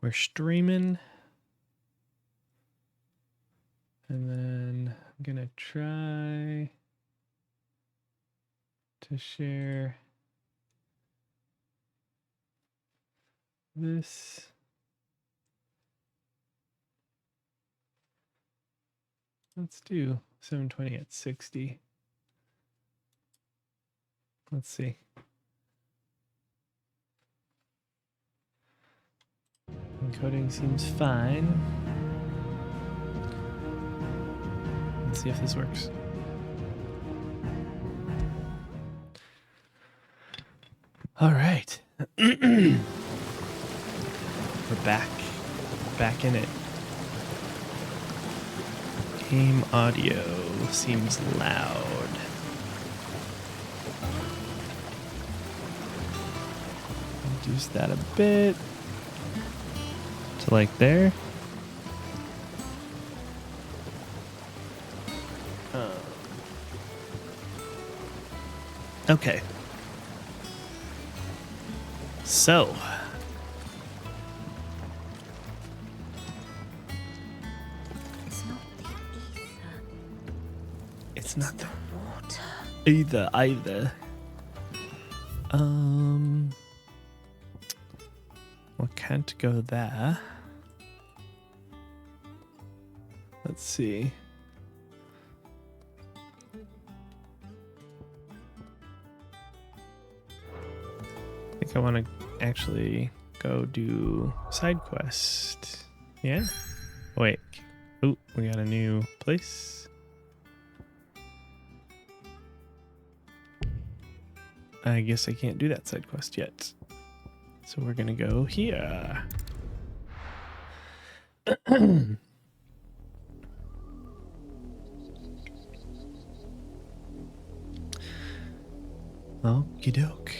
we're streaming. And then I'm going to try to share this. Let's do 720 at 60. Let's see. Encoding seems fine. Let's see if this works. All right. We're back in it. Game audio seems loud. Reduce that a bit to like there. Okay. So. It's not the water. Either. We can't go there. Let's see. I think I want to actually go do side quest. Yeah? Wait. Oh, we got a new place. I guess I can't do that side quest yet. So we're gonna go here. Okie doke.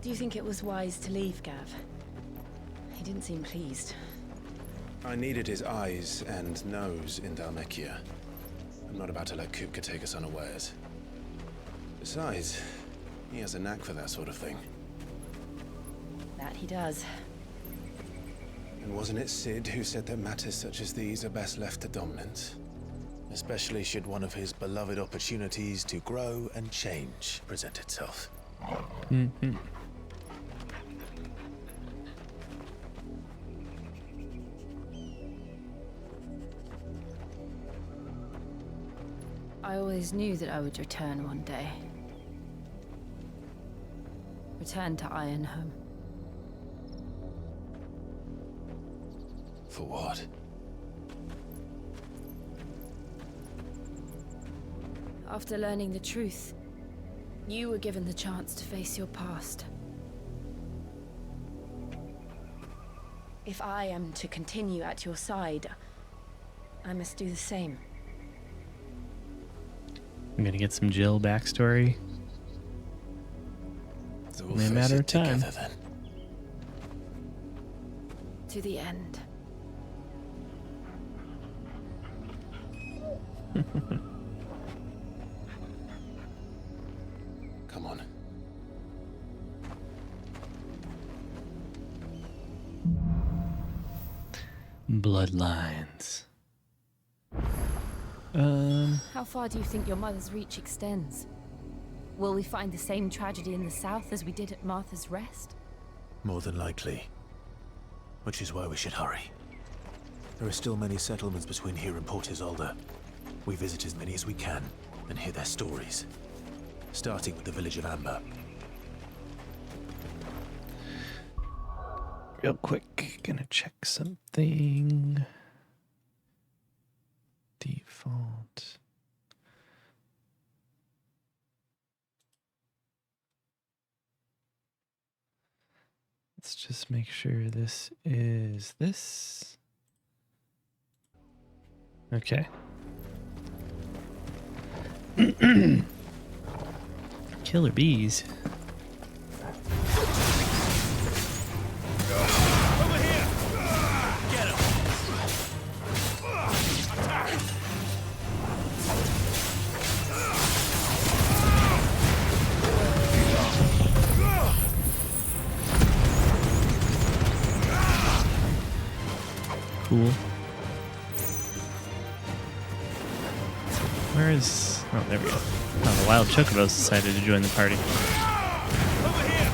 Do you think it was wise to leave, Gav? He didn't seem pleased. I needed his eyes and nose in Dhalmekia. I'm not about to let Kupka take us unawares. Besides, he has a knack for that sort of thing. That he does. And wasn't it Sid who said that matters such as these are best left to dominance? Especially should one of his beloved opportunities to grow and change present itself. Mm-hmm. I always knew that I would return one day. Return to Ironhome. For what? After learning the truth, you were given the chance to face your past. If I am to continue at your side, I must do the same. I'm gonna get some Jill backstory. So Only a matter of time. Together, then. To the end. Come on. Bloodlines. How far do you think your mother's reach extends? Will we find the same tragedy in the south as we did at Martha's Rest? More than likely. Which is why we should hurry. There are still many settlements between here and Port Isolde. We visit as many as we can and hear their stories. Starting with the village of Amber. Real quick, gonna check something. Default. Let's just make sure this is this. Okay. Killer bees. Over here! Get him! Attack! cool. Where is... Oh, there we go. Oh, the wild chocobos decided to join the party. Over here.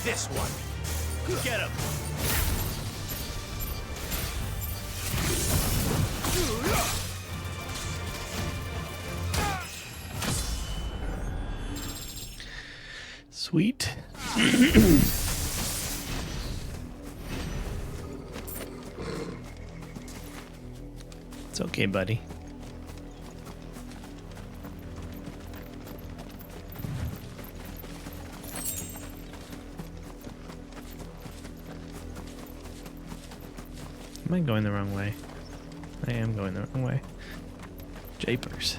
This one. Get him. Sweet. It's okay, buddy. Am I going the wrong way? I am going the wrong way. Japers.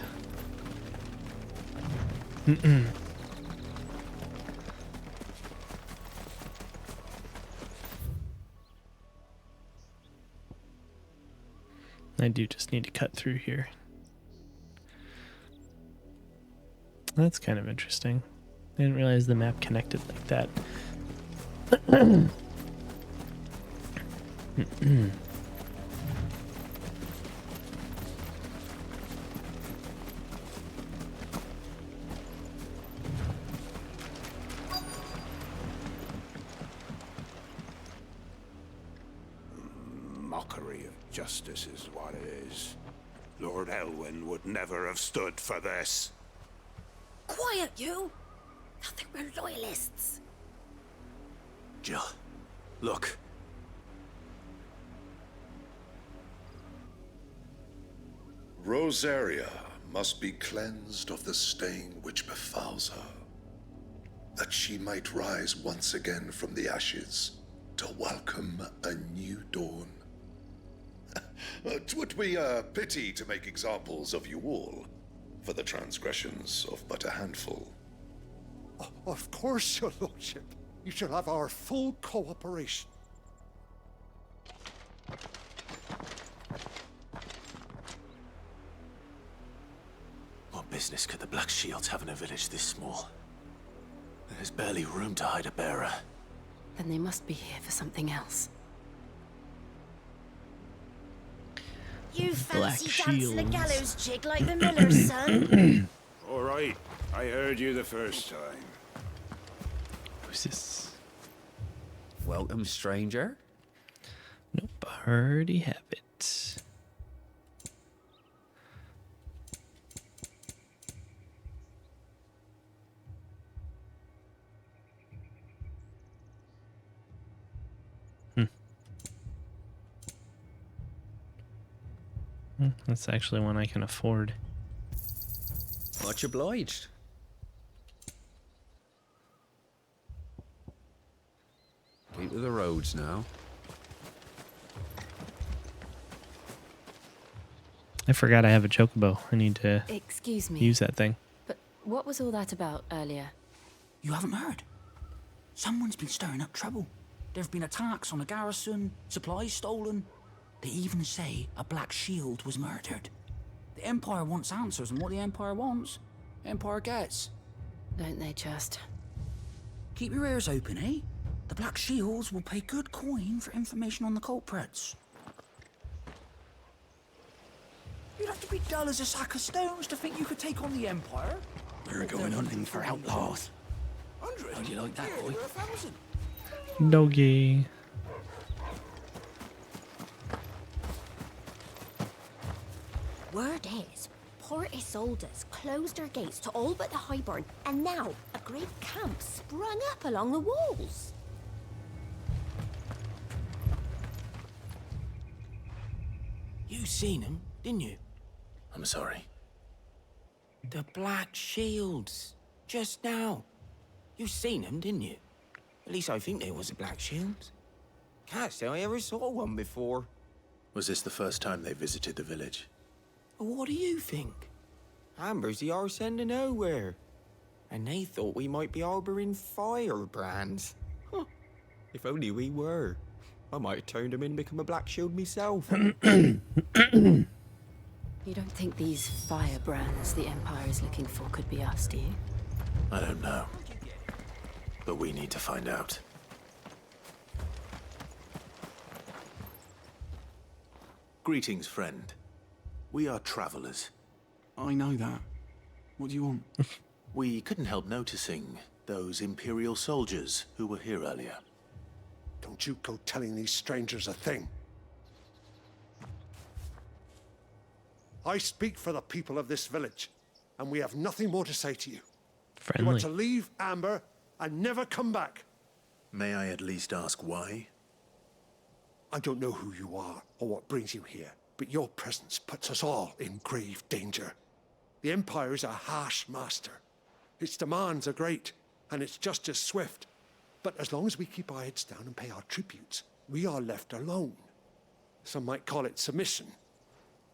I do just need to cut through here. That's kind of interesting. I didn't realize the map connected like that. Mockery of justice is what it is. Lord Elwyn would never have stood for this. Quiet, you! Nothing we're loyalists. Jill, look. Rosaria must be cleansed of the stain which befouls her, that she might rise once again from the ashes to welcome a new dawn. 'Twould be a pity to make examples of you all, for the transgressions of but a handful. Of course, your lordship. You shall have our full cooperation. What business could the Black Shields have in a village this small? There's barely room to hide a bearer. Then they must be here for something else. You Black fancy dancing a shields. gallows jig like the miller's son? All right, I heard you the first time. Who's this? Welcome, stranger. Nope, already have it. That's actually one I can afford. Much obliged. Keep to the roads now. I forgot I have a chocobo. I need to Excuse me. use that thing. But what was all that about earlier? You haven't heard? Someone's been stirring up trouble. There have been attacks on the garrison, supplies stolen. They even say a Black Shield was murdered. The Empire wants answers, and what the Empire wants, Empire gets. Don't they just? Keep your ears open, eh? The Black Shields will pay good coin for information on the culprits. You'd have to be dull as a sack of stones to think you could take on the Empire. We're going hunting for outlaws. 100? How do you like that, boy? We're 1,000. Doggy. Word is, Port Isolde's closed their gates to all but the Highborn, and now a great camp sprung up along the walls. You seen him, didn't you? I'm sorry. The Black Shields. Just now. You seen them, didn't you? At least I think there was a Black Shield. Can't say I ever saw one before. Was this the first time they visited the village? What do you think? Amber's the arse end of nowhere. And they thought we might be harboring firebrands. Huh. If only we were. I might have turned them in and become a Black Shield myself. You don't think these firebrands the Empire is looking for could be us, do you? I don't know. But we need to find out. Greetings, friend. We are travelers. I know that. What do you want? We couldn't help noticing those Imperial soldiers who were here earlier. Don't you go telling these strangers a thing. I speak for the people of this village, and we have nothing more to say to you. Friendly. You are to leave Amber and never come back. May I at least ask why? I don't know who you are or what brings you here, but your presence puts us all in grave danger. The Empire is a harsh master. Its demands are great, and its justice swift. But as long as we keep our heads down and pay our tributes, we are left alone. Some might call it submission.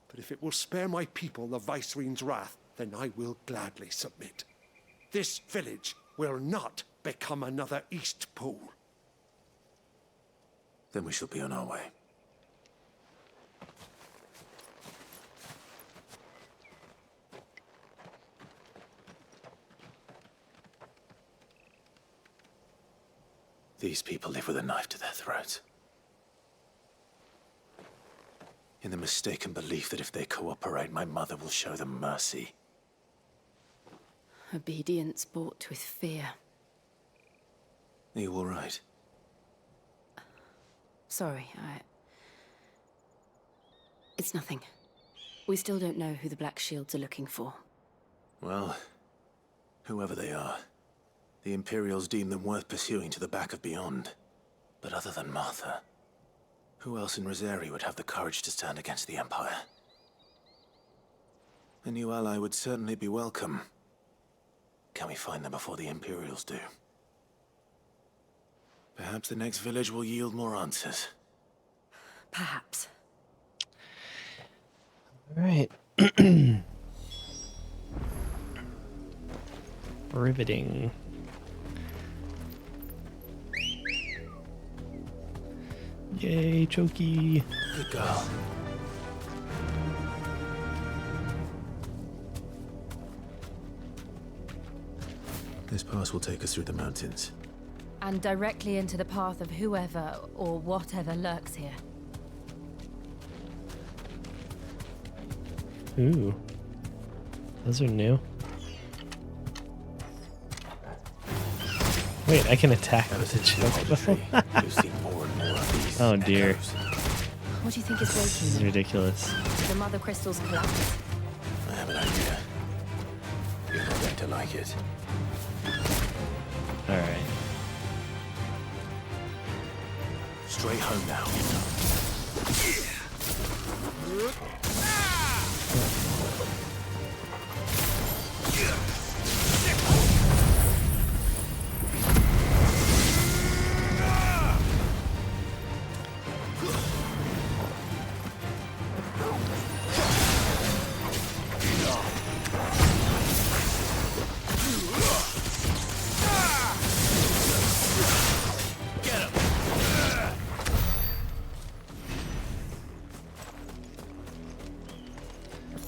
But if it will spare my people the Viceroy's wrath, then I will gladly submit. This village will not become another East Pool. Then we shall be on our way. These people live with a knife to their throats. In the mistaken belief that if they cooperate, my mother will show them mercy. Obedience bought with fear. Are you all right? Sorry, It's nothing. We still don't know who the Black Shields are looking for. Well, whoever they are, the Imperials deem them worth pursuing to the back of beyond. But other than Martha, who else in Rosari would have the courage to stand against the Empire? A new ally would certainly be welcome. Can we find them before the Imperials do? Perhaps the next village will yield more answers. Perhaps. All right. Riveting. Yay, Choki. Good girl. This pass will take us through the mountains. And directly into the path of whoever or whatever lurks here. Ooh. Those are new. Wait, I can attack with the choke. We've seen more and more of these. Oh dear. echoes. What do you think is This is breaking them? ridiculous. The mother crystals collapse. I have an idea. You're not going to like it. Alright. Straight home now.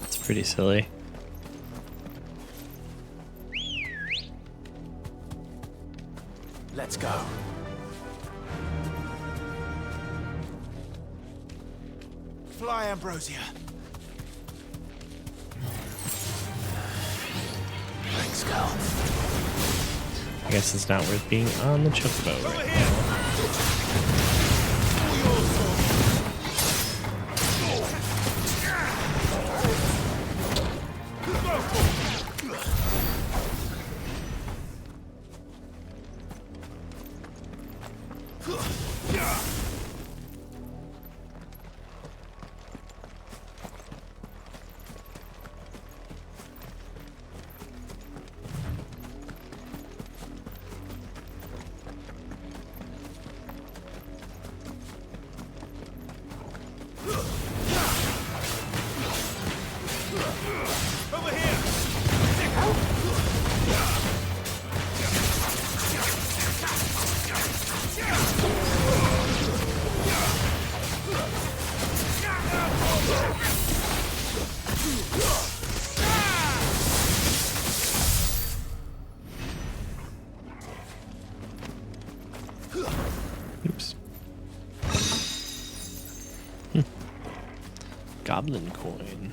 It's pretty silly. Let's go. Fly, Ambrosia. Thanks, girl. I guess it's not worth being on the chocobo right now. goblin coin.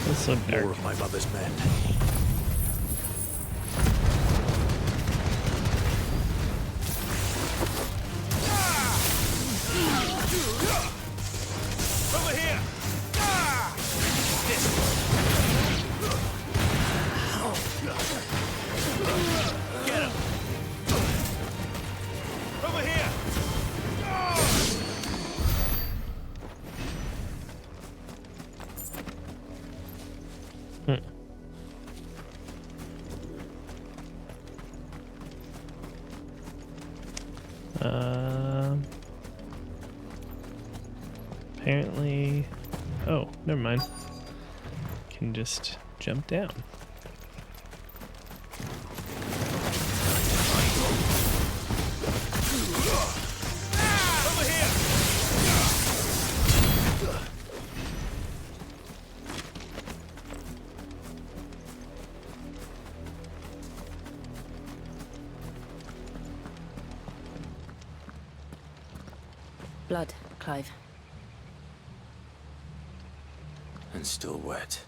It's so dark. More of my mother's men. Over here! Get him! Over here! Apparently, oh, never mind. Can just jump down. Over here! Blood, Clive. And still wet.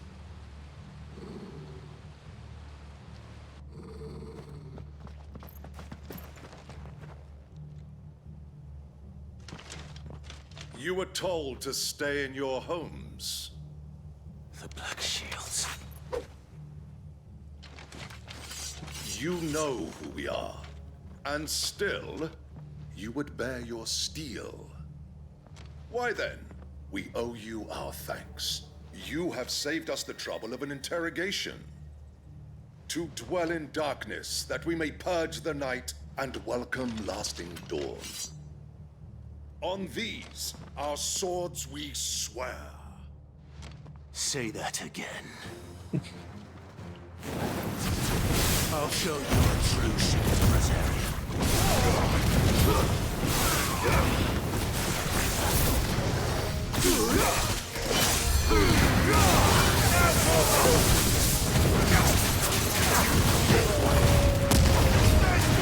You were told to stay in your homes. The Black Shields. You know who we are. And still, you would bear your steel. Why then, we owe you our thanks. You have saved us the trouble of an interrogation. To dwell in darkness, that we may purge the night and welcome lasting dawn. On these, our swords we swear. Say that again. I'll show you a true ship's Rosaria.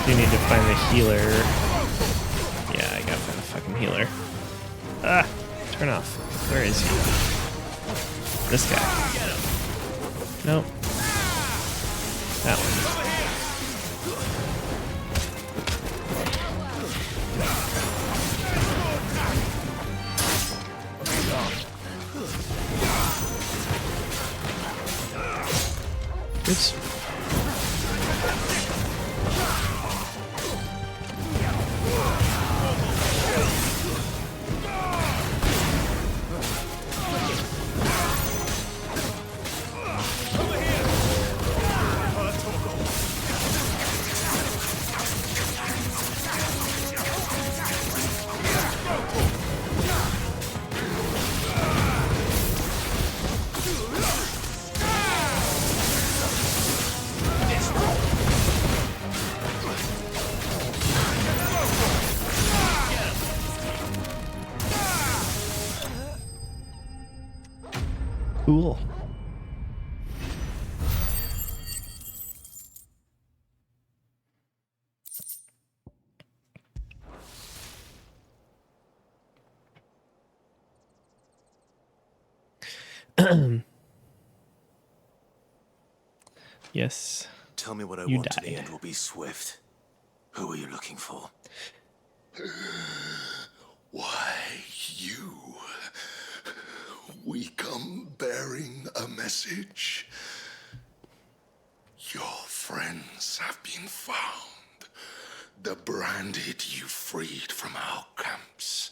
You need to find the healer. Yeah, I gotta find the fucking healer. Ah, turn off. Where is he? This guy. Nope. That one. Oops. Cool. Yes. Tell me what I You want, and died. the end will be swift. Who are you looking for? Why, you. We come bearing a message. Your friends have been found. The branded you freed from our camps.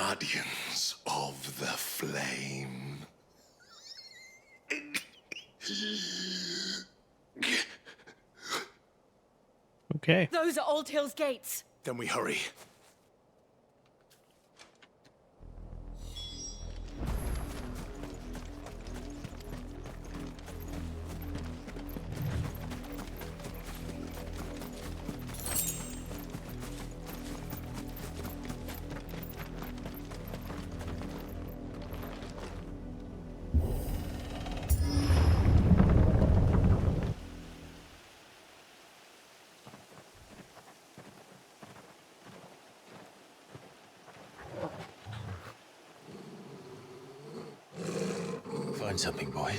Guardians of the Flame. Okay. Those are Old Hill's gates. Then we hurry. Find something, boy.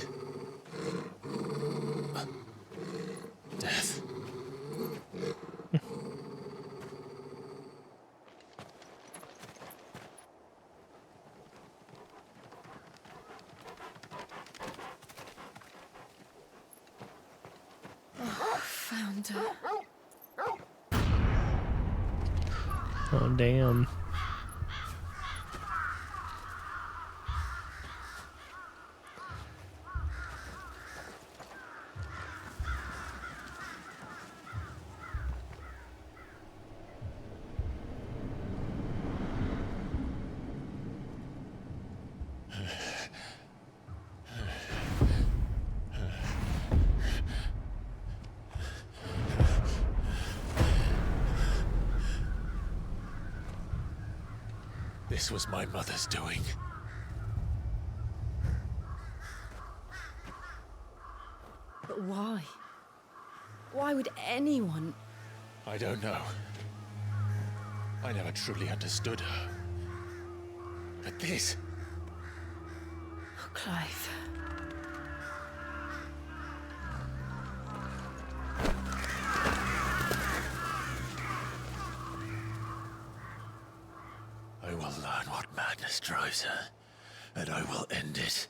Death. Found her. Oh, damn. This was my mother's doing. But why? Why would anyone... I don't know. I never truly understood her. But this... Oh, Clive. I will learn what madness drives her, and I will end it.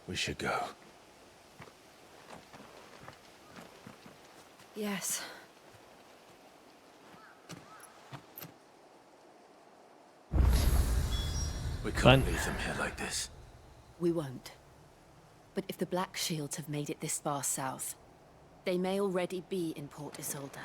We should go. Yes. We can't leave them here like this. We won't. But if the Black Shields have made it this far south, they may already be in Port Isolde.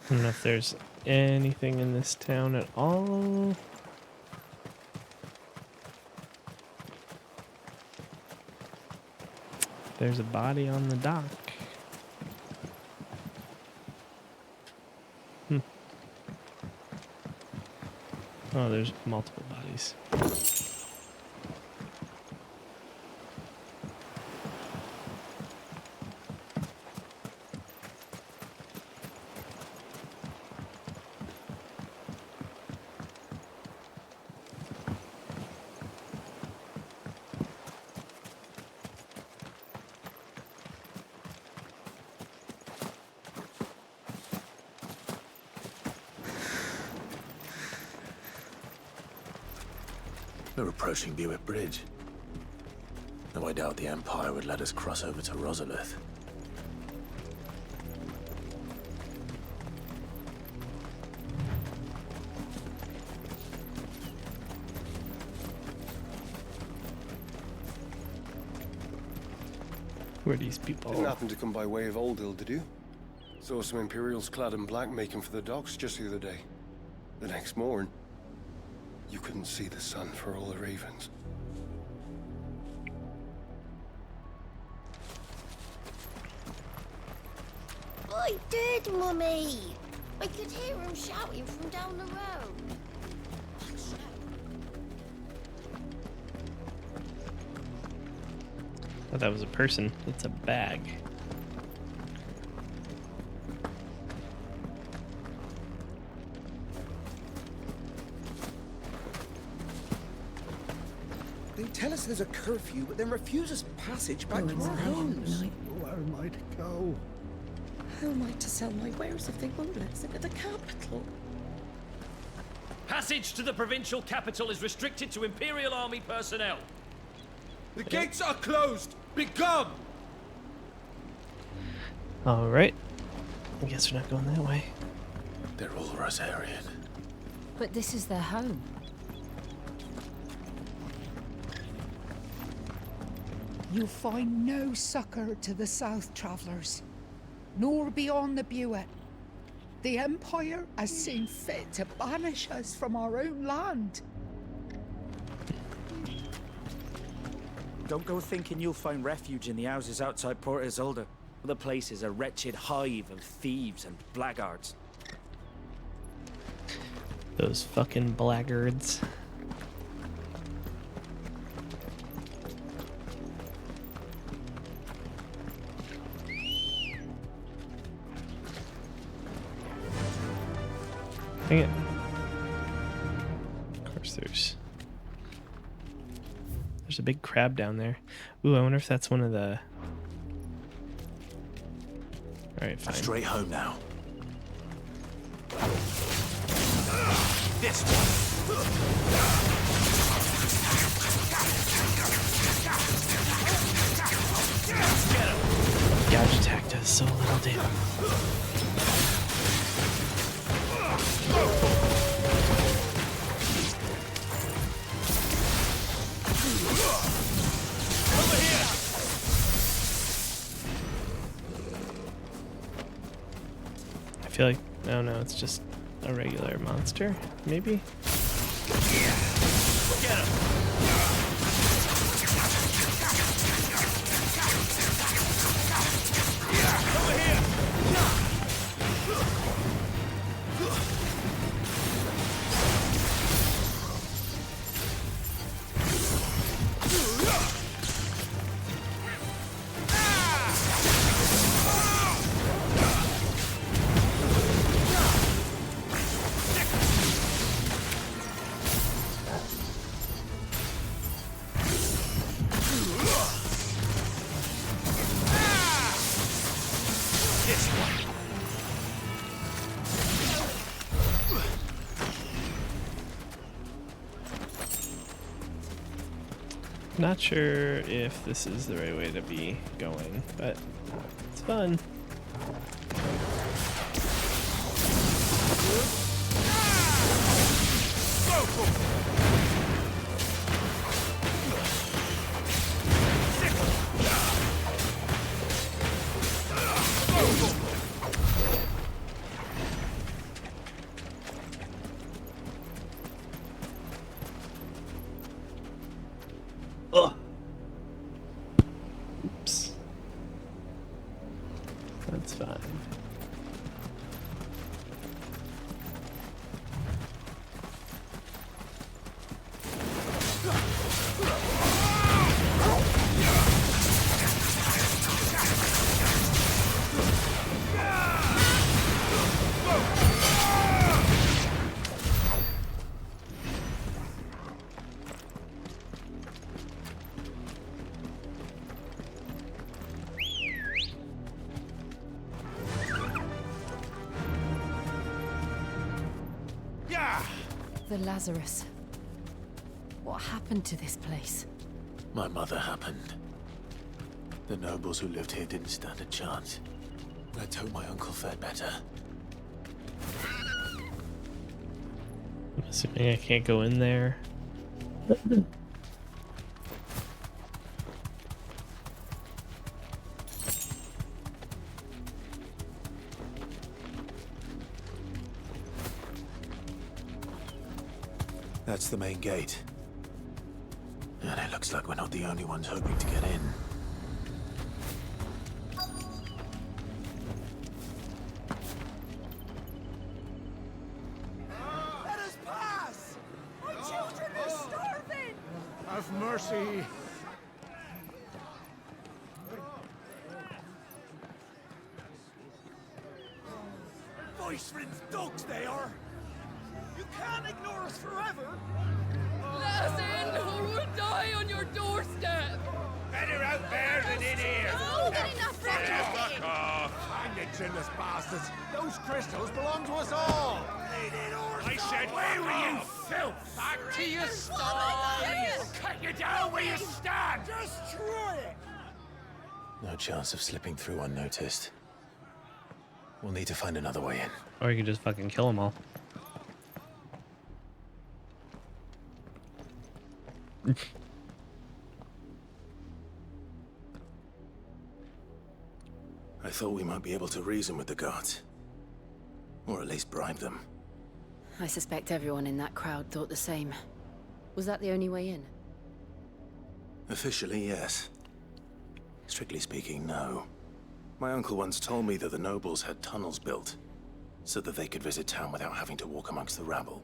I don't know if there's anything in this town at all. There's a body on the dock. Oh, there's multiple bodies. We're approaching Buick Bridge. Though I doubt the Empire would let us cross over to Rosalith. Who are these people? Didn't happen to come by way of Old Hill, did you? Saw some Imperials clad in black making for the docks just the other day. The next morn, you couldn't see the sun for all the ravens. I did, Mummy! I could hear him shouting from down the road. I thought that was a person. It's a bag. tell us there's a curfew, but then refuse us passage back to our homes. Where am I to go? How am I to sell my wares if they won't let us into the capital? Passage to the provincial capital is restricted to Imperial Army personnel. The gates are closed! Begone! Alright. I guess we're not going that way. They're all Rosarian. But this is their home. You'll find no succor to the south travellers, nor beyond the Buet. The Empire has seen fit to banish us from our own land. Don't go thinking you'll find refuge in the houses outside Port Isolde. The place is a wretched hive of thieves and blackguards. Those fucking blackguards. Dang it. Of course there's a big crab down there. Ooh, I wonder if that's one of the... Alright, fine. Straight home now. This one. Gouge attack does so little damage. I feel like, oh no, it's just a regular monster, maybe? Get him. Over here. Not sure if this is the right way to be going, but it's fun. Ugh. Oops. That's fine. The Lazarus. What happened to this place? My mother happened. The nobles who lived here didn't stand a chance. Let's hope my uncle fared better. I'm assuming I can't go in there. That's the main gate. And it looks like we're not the only ones hoping to get in. Let us pass! My children are starving! Have mercy! Voice-rinsed dogs they are! You can't ignore us forever! Let us in, or we'll die on your doorstep! Better out there than in here! Oh, good enough, Fuck off! Hang you chinless bastards! Those crystals belong to us all! I said, away with you, filth! Back to your stalls! Cut you down where you stand! Destroy it! No chance of slipping through unnoticed. We'll need to find another way in. Or you can just fucking kill them all. I thought we might be able to reason with the guards. Or at least bribe them. I suspect everyone in that crowd thought the same. Was that the only way in? Officially, yes. Strictly speaking, no. My uncle once told me that the nobles had tunnels built, so that they could visit town without having to walk amongst the rabble.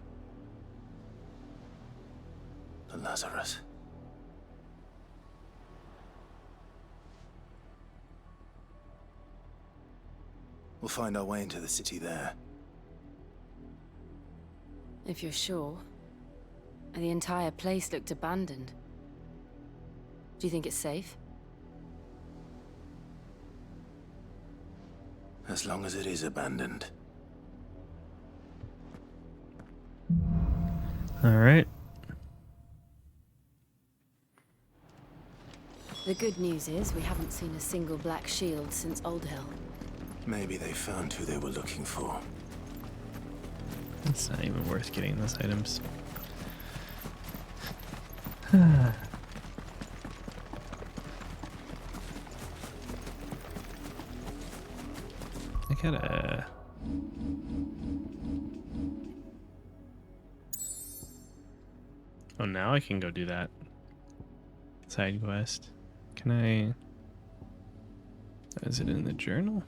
The Lazarus. We'll find our way into the city there. If you're sure. The entire place looked abandoned. Do you think it's safe? As long as it is abandoned. All right. The good news is we haven't seen a single black shield since Old Hill. Maybe they found who they were looking for. It's not even worth getting those items. I gotta... Oh, now I can go do that. Side quest. Can I... Is it in the journal?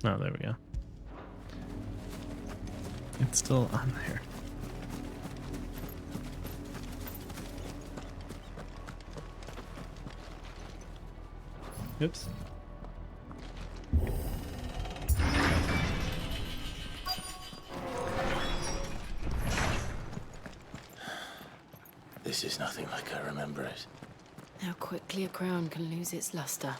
Oh, there we go. It's still on there. Oops. This is nothing like I remember it. How quickly a crown can lose its luster.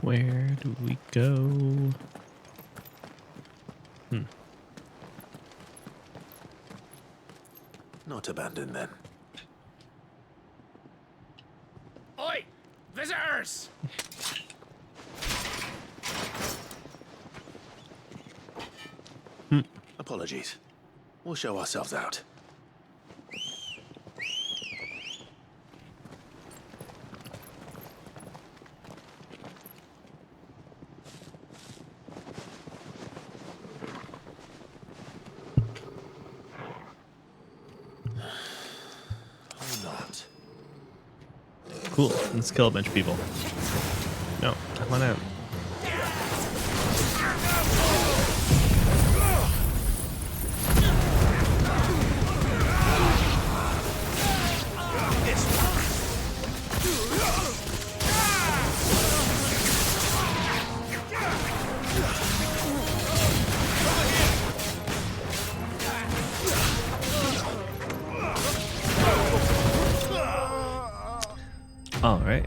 Where do we go? Not abandoned then. Oi! Visitors! Apologies. We'll show ourselves out. Cool. Let's kill a bunch of people. No, I want out. All right.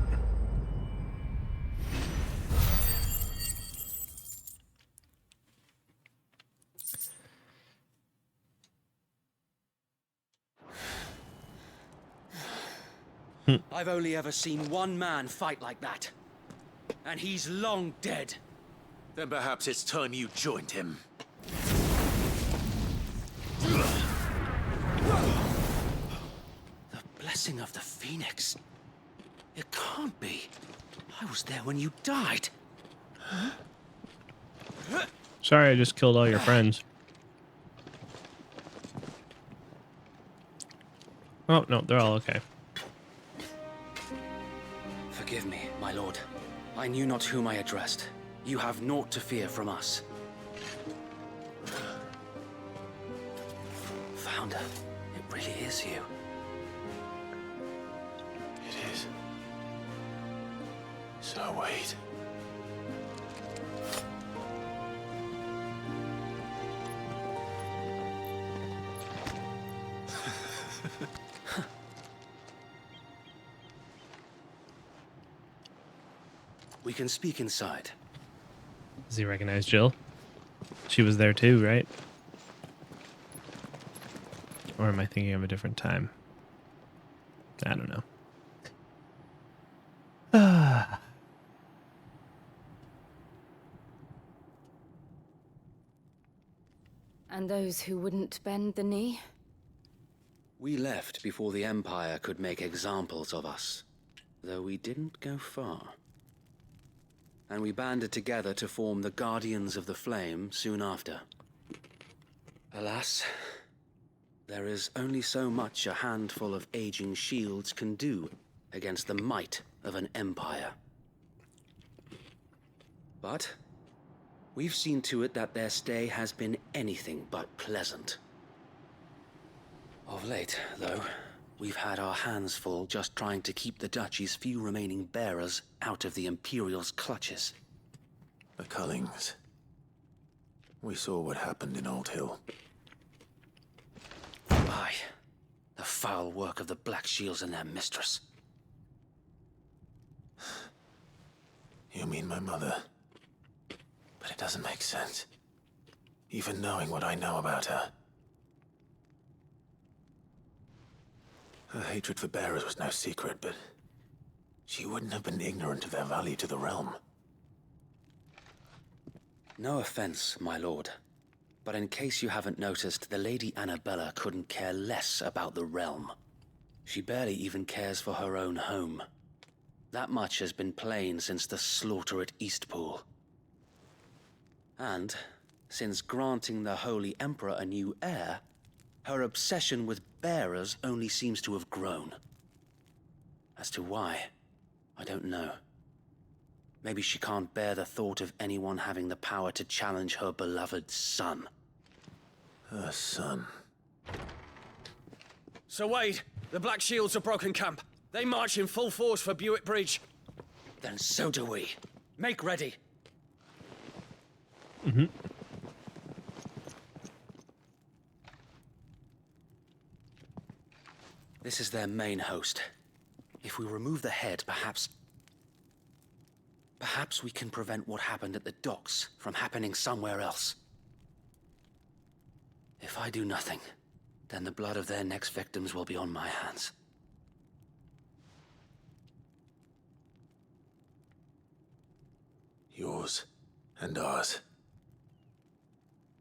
I've only ever seen one man fight like that. And he's long dead. Then perhaps it's time you joined him. The blessing of the Phoenix. It can't be. I was there when you died. Sorry, I just killed all your friends. Oh, no, they're all okay. Forgive me, my lord. I knew not whom I addressed. You have naught to fear from us. Founder, it really is you. It is. So wait. We can speak inside. Does he recognize Jill? She was there too, right? Or am I thinking of a different time? I don't know. And those who wouldn't bend the knee? We left before the Empire could make examples of us, though we didn't go far. And we banded together to form the Guardians of the Flame soon after. Alas, there is only so much a handful of aging shields can do against the might of an empire. But we've seen to it that their stay has been anything but pleasant. Of late, though, we've had our hands full just trying to keep the Duchy's few remaining bearers out of the Imperial's clutches. The Cullings. We saw what happened in Old Hill. Aye, the foul work of the Black Shields and their mistress. You mean my mother? But it doesn't make sense. Even knowing what I know about her. Her hatred for bearers was no secret, but she wouldn't have been ignorant of their value to the realm. No offense, my lord, but in case you haven't noticed, the Lady Annabella couldn't care less about the realm. She barely even cares for her own home. That much has been plain since the slaughter at Eastpool. And, since granting the Holy Emperor a new heir, her obsession with bearers only seems to have grown. As to why, I don't know. Maybe she can't bear the thought of anyone having the power to challenge her beloved son. Her son. Sir Wade, the Black Shields have broken camp. They march in full force for Buick Bridge. Then so do we. Make ready. Mm-hmm. This is their main host. If we remove the head, perhaps we can prevent what happened at the docks from happening somewhere else. If I do nothing, then the blood of their next victims will be on my hands. Yours and ours.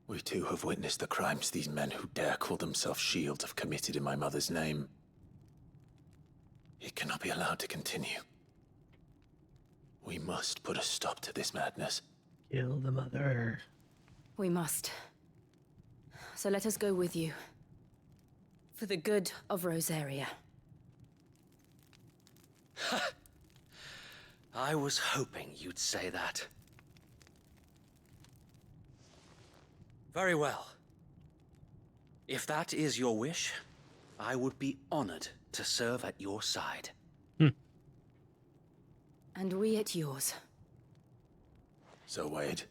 We too have witnessed the crimes these men who dare call themselves shields have committed in my mother's name. It cannot be allowed to continue. We must put a stop to this madness. Kill the mother. We must. So let us go with you. For the good of Rosaria. I was hoping you'd say that. Very well. If that is your wish, I would be honored to serve at your side. And we at yours. So, Wade,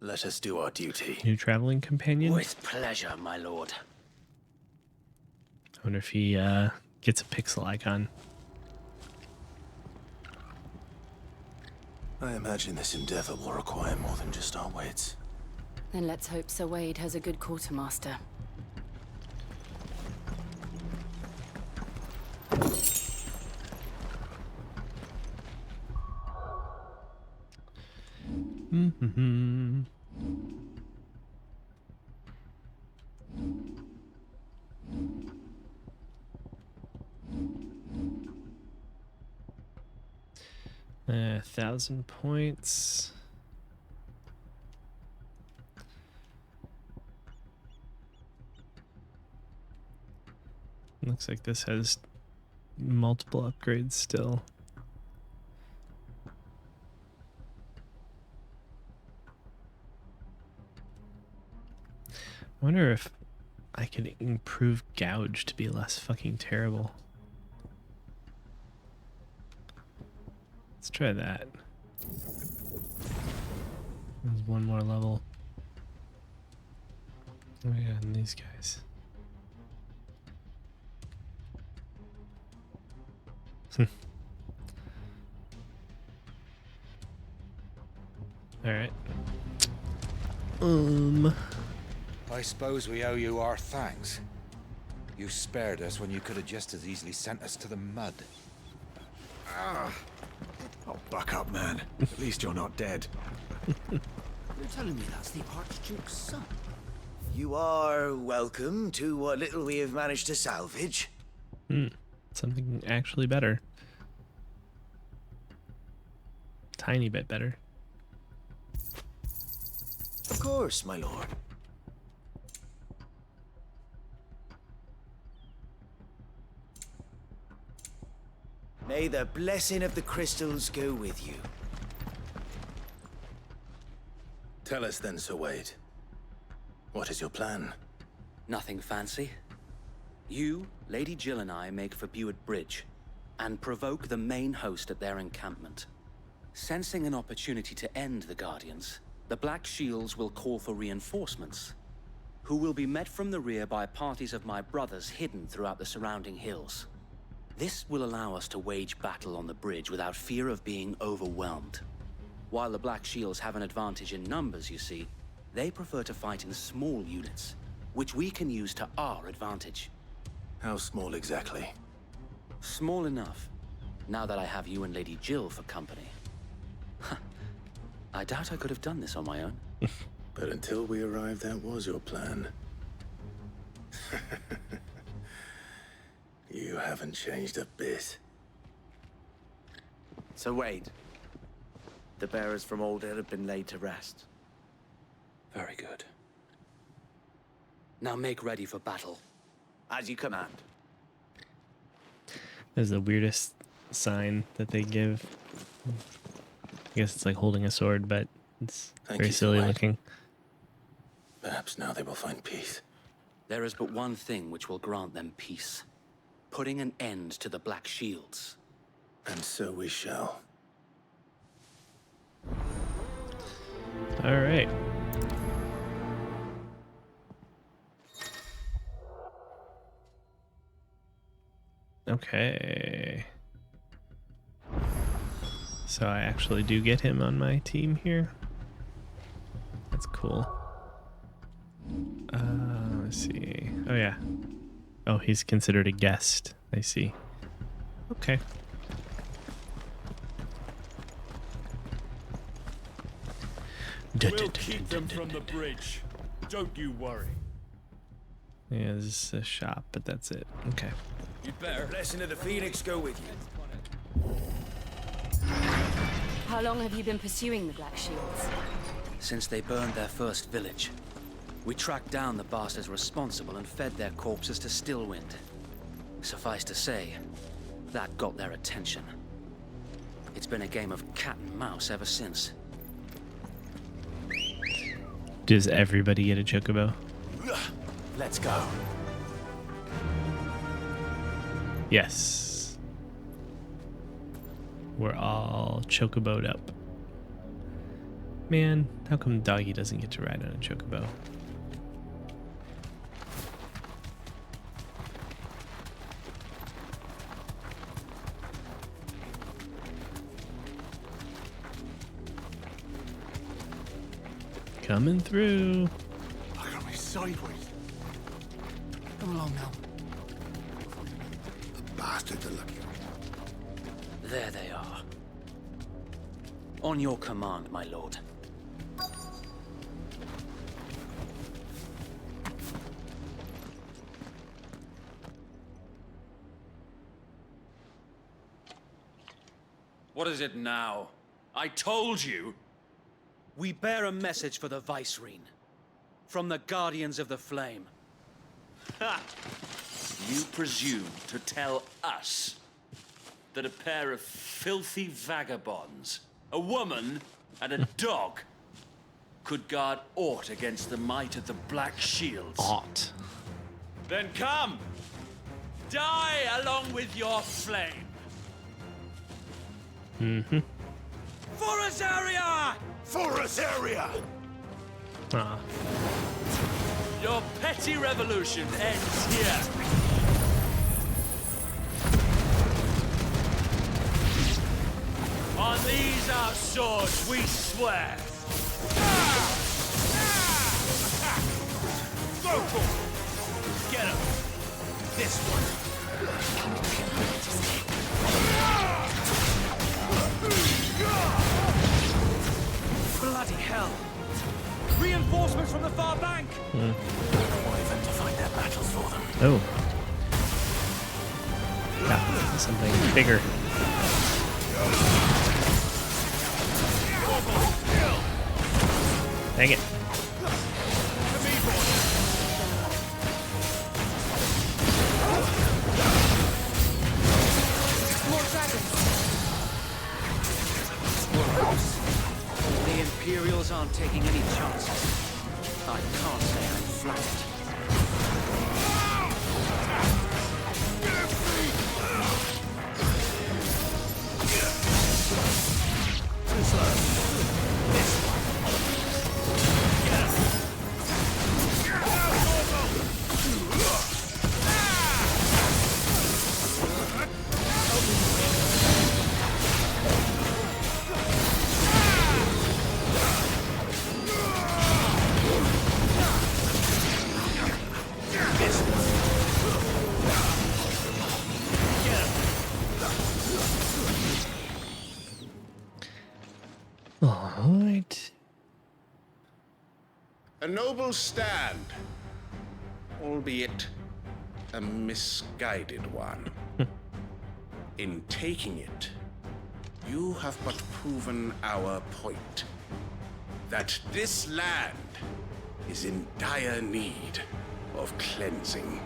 let us do our duty. New traveling companion? With pleasure, my lord. I wonder if he gets a pixel icon. I imagine this endeavor will require more than just our wits. Then let's hope Sir Wade has a good quartermaster. Mm-hmm. Uh, 1,000 points. Looks like this has multiple upgrades still. I wonder if I could improve gouge to be less fucking terrible. Let's try that. There's one more level. Oh yeah, and these guys. Alright. I suppose we owe you our thanks. You spared us when you could have just as easily sent us to the mud. Oh, buck up, man. At least you're not dead. You're telling me that's the Archduke's son? You are welcome to what little we have managed to salvage. Something actually better. Tiny bit better. Of course, my lord. May the blessing of the crystals go with you. Tell us then, Sir Wade. What is your plan? Nothing fancy. You, Lady Jill and I make for Buett Bridge and provoke the main host at their encampment. Sensing an opportunity to end the Guardians, the Black Shields will call for reinforcements, who will be met from the rear by parties of my brothers hidden throughout the surrounding hills. This will allow us to wage battle on the bridge without fear of being overwhelmed. While the Black Shields have an advantage in numbers, you see, they prefer to fight in small units, which we can use to our advantage. How small exactly? Small enough, now that I have you and Lady Jill for company. I doubt I could have done this on my own. But until we arrived, that was your plan. You haven't changed a bit. Sir Wade, the bearers from Old Hill have been laid to rest. Very good. Now make ready for battle. As you command. This is the weirdest sign that they give. I guess it's like holding a sword, but it's very silly looking. Perhaps now they will find peace. There is but one thing which will grant them peace. Putting an end to the Black Shields. And so we shall. All right. Okay. So I actually do get him on my team here. That's cool. Let's see. Oh yeah. Oh, he's considered a guest. I see. Okay. We'll keep them from the bridge. Don't you worry. Yeah, this is a shop, but that's it. Okay. You'd better. Blessing of the Phoenix go with you. How long have you been pursuing the Black Shields? Since they burned their first village. We tracked down the bastards responsible and fed their corpses to Stillwind. Suffice to say, that got their attention. It's been a game of cat and mouse ever since. Does everybody get a chocobo? Let's go. Yes. We're all chocoboed up. Man, how come Doggy doesn't get to ride on a chocobo? Coming through. Look at me sideways. Come along now. The bastards are lucky. There they are. On your command, my lord. What is it now? I told you! We bear a message for the Vicereine. From the Guardians of the Flame. Ha! You presume to tell us that a pair of filthy vagabonds, a woman and a dog, could guard aught against the might of the Black Shields? Aught. Then come! Die along with your flame! Mm-hmm. For Azaria! For Azaria! Ah. Your petty revolution ends here. On these our swords we swear. Go for it. Get him. This one. Bloody hell. Reinforcements from the far bank. Wyvern to find their battles for them. Oh. Yeah, something bigger. Dang it. More dragons. The Imperials aren't taking any chances. I can't say I'm flattered. Alright. A noble stand, albeit a misguided one. In taking it, you have but proven our point. That this land is in dire need of cleansing.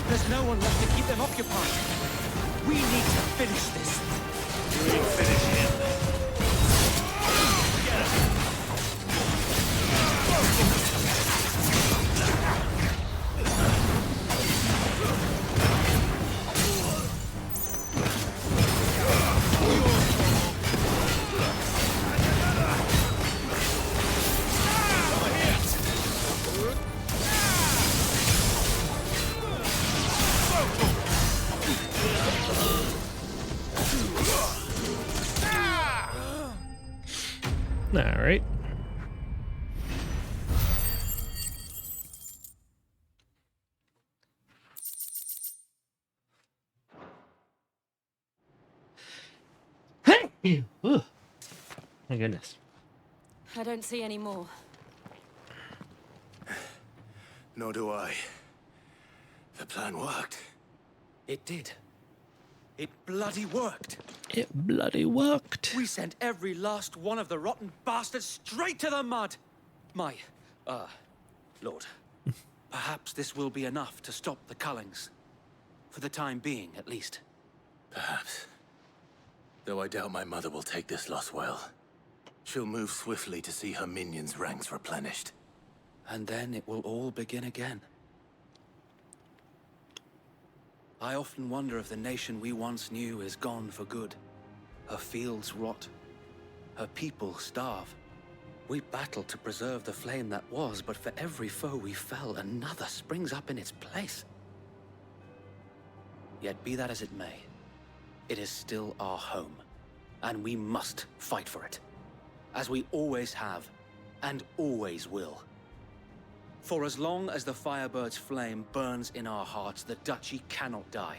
There's no one left to keep them occupied. We need to finish this. We finish him. All right. Hey! Ooh. My goodness. I don't see any more. Nor do I. The plan worked. It did. It bloody worked. It bloody worked. We sent every last one of the rotten bastards straight to the mud. My, Lord. Perhaps this will be enough to stop the Cullings. For the time being, at least. Perhaps. Though I doubt my mother will take this loss well. She'll move swiftly to see her minions' ranks replenished. And then it will all begin again. I often wonder if the nation we once knew is gone for good. Her fields rot, Her people starve. We battle to preserve the flame that was, but for every foe we fell, another springs up in its place. Yet be that as it may, it is still our home, and we must fight for it, as we always have, and always will. For as long as the Firebird's flame burns in our hearts, the Duchy cannot die,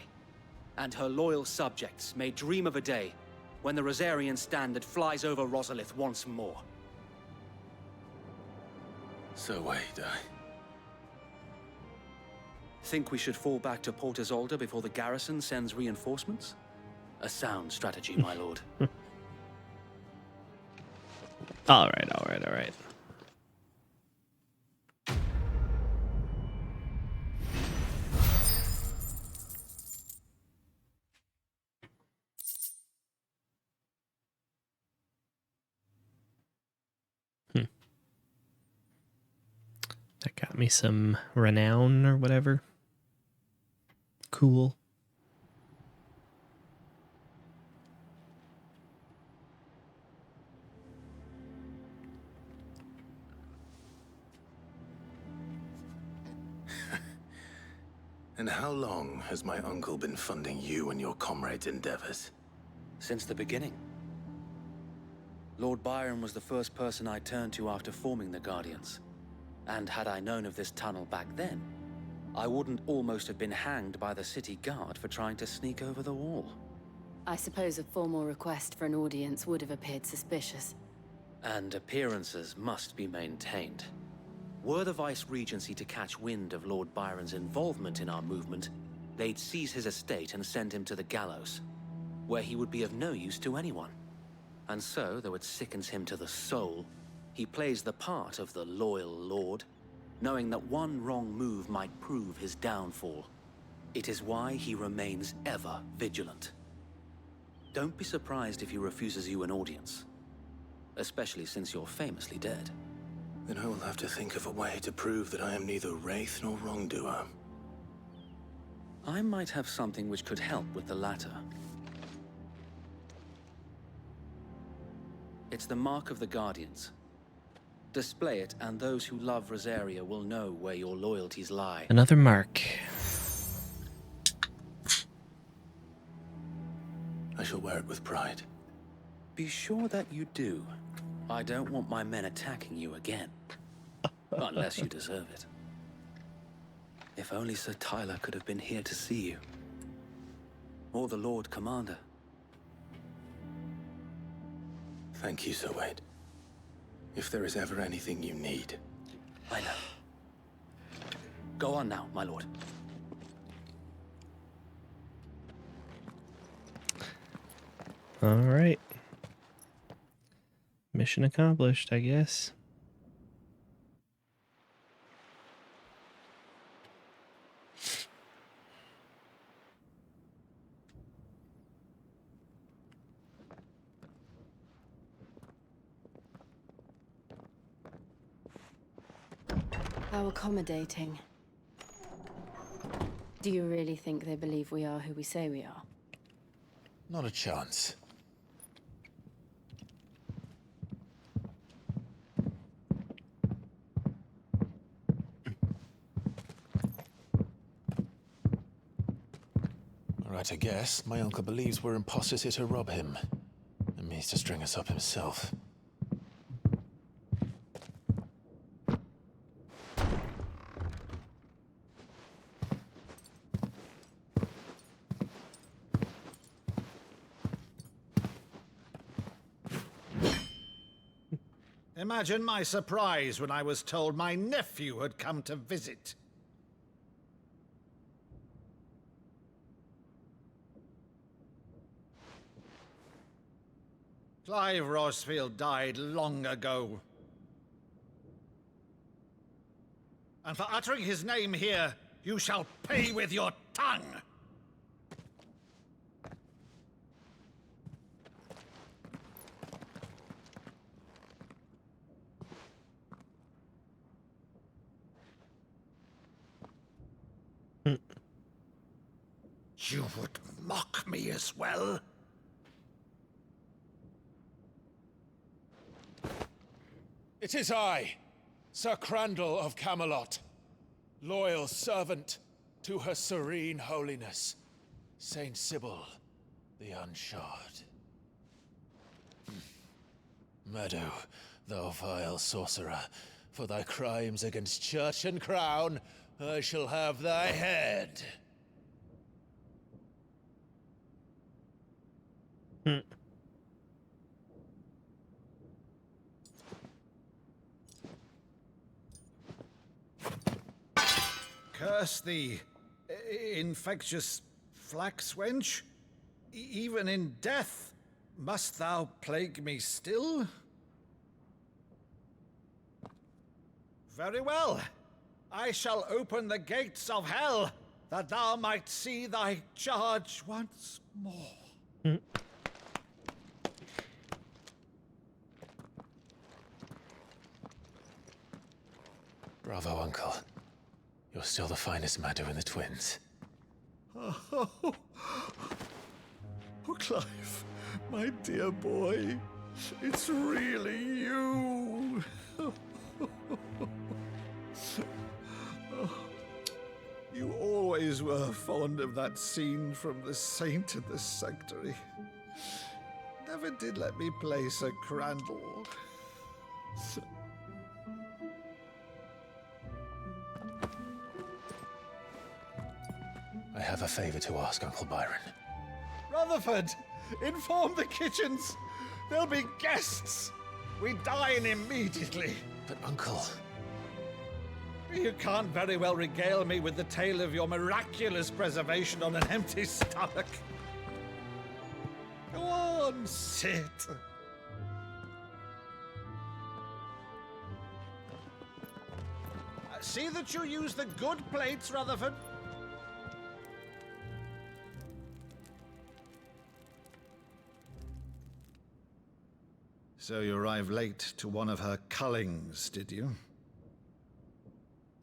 and her loyal subjects may dream of a day when the Rosarian standard flies over Rosalith once more. So wait, Think we should fall back to Port Isolde before the garrison sends reinforcements? A sound strategy, my lord. All right. That got me some renown or whatever. Cool. And how long has my uncle been funding you and your comrades' endeavors? Since the beginning. Lord Byron was the first person I turned to after forming the Guardians. And had I known of this tunnel back then, I wouldn't almost have been hanged by the city guard for trying to sneak over the wall. I suppose a formal request for an audience would have appeared suspicious. And appearances must be maintained. Were the Vice-Regency to catch wind of Lord Byron's involvement in our movement, they'd seize his estate and send him to the gallows, where he would be of no use to anyone. And so, though it sickens him to the soul, he plays the part of the loyal lord, knowing that one wrong move might prove his downfall. It is why he remains ever vigilant. Don't be surprised if he refuses you an audience, especially since you're famously dead. Then I will have to think of a way to prove that I am neither wraith nor wrongdoer. I might have something which could help with the latter. It's the mark of the Guardians. Display it, and those who love Rosaria will know where your loyalties lie. Another mark. I shall wear it with pride. Be sure that you do. I don't want my men attacking you again. Unless you deserve it. If only Sir Tyler could have been here to see you. Or the Lord Commander. Thank you, Sir Wade. If there is ever anything you need. I know. Go on now, my lord. All right. Mission accomplished, I guess. How accommodating. Do you really think they believe we are who we say we are? Not a chance. Right, I guess. My uncle believes we're imposters here to rob him. And means to string us up himself. Imagine my surprise when I was told my nephew had come to visit. Clive Rosfield died long ago. And for uttering his name here, you shall pay with your tongue! You would mock me as well? It is I, Sir Crandall of Camelot, loyal servant to her serene holiness, Saint Sybil the Unshod. Meadow, thou vile sorcerer, for thy crimes against church and crown, I shall have thy head. Curse thee, infectious flax wench. Even in death, must thou plague me still? Very well. I shall open the gates of hell, that thou might see thy charge once more. Bravo, Uncle. You're still the finest Meadow in the twins. Oh, Clive, my dear boy, it's really you. You always were fond of that scene from The Saint in the Sanctuary. Never did let me play Sir Crandall. I have a favor to ask, Uncle Byron. Rutherford, inform the kitchens. There'll be guests. We dine immediately. But, Uncle... You can't very well regale me with the tale of your miraculous preservation on an empty stomach. Go on, sit. See that you use the good plates, Rutherford. So you arrived late to one of her cullings, did you?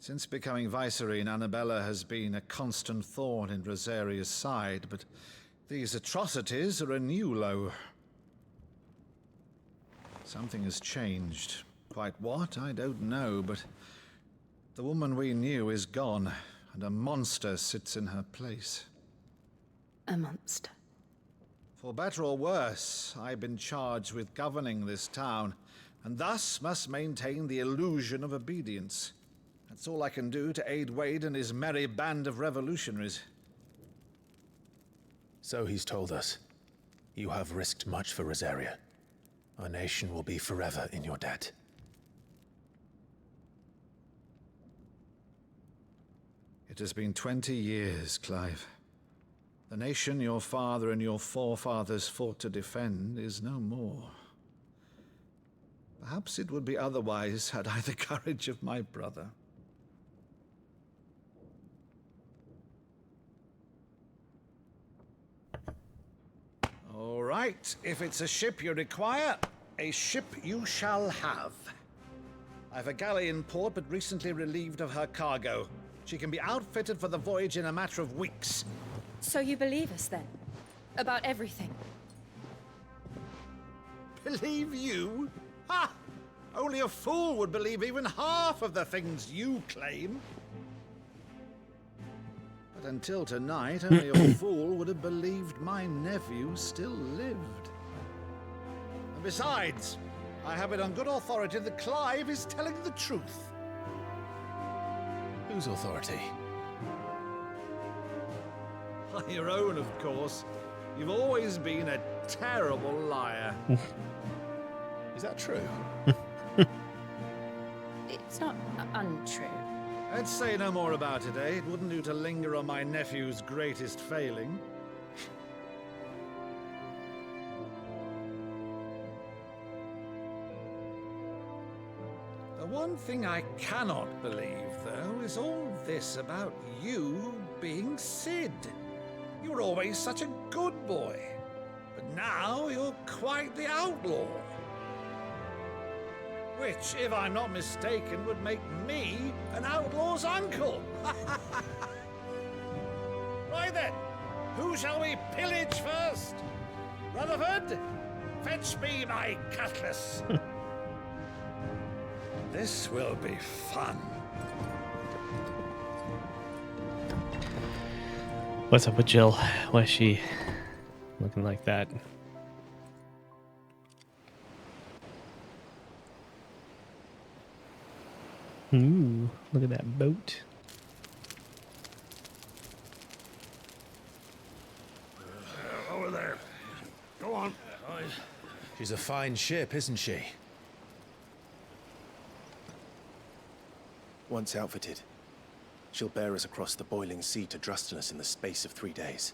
Since becoming Vicereine, Annabella has been a constant thorn in Rosaria's side, but these atrocities are a new low. Something has changed. Quite what, I don't know, but the woman we knew is gone, and a monster sits in her place. A monster? For better or worse, I've been charged with governing this town, and thus must maintain the illusion of obedience. That's all I can do to aid Wade and his merry band of revolutionaries. So he's told us. You have risked much for Rosaria. Our nation will be forever in your debt. It has been 20 years, Clive. The nation your father and your forefathers fought to defend is no more. Perhaps it would be otherwise had I the courage of my brother. All right, if it's a ship you require, a ship you shall have. I've a galley in port, but recently relieved of her cargo. She can be outfitted for the voyage in a matter of weeks. So you believe us then? About everything? Believe you? Ha! Only a fool would believe even half of the things you claim. But until tonight, only a fool would have believed my nephew still lived. And besides, I have it on good authority that Clive is telling the truth. Whose authority? Your own, of course. You've always been a terrible liar. Is that true? It's not untrue. Let's say no more about it, eh? It wouldn't do to linger on my nephew's greatest failing. The one thing I cannot believe, though, is all this about you being Sid. You were always such a good boy, but now you're quite the outlaw. Which, if I'm not mistaken, would make me an outlaw's uncle. Right then, who shall we pillage first? Rutherford, fetch me my cutlass. This will be fun. What's up with Jill? Why is she looking like that? Ooh, look at that boat. Over there. Go on. She's a fine ship, isn't she? Once outfitted, she'll bear us across the boiling sea to Drustinus in the space of 3 days.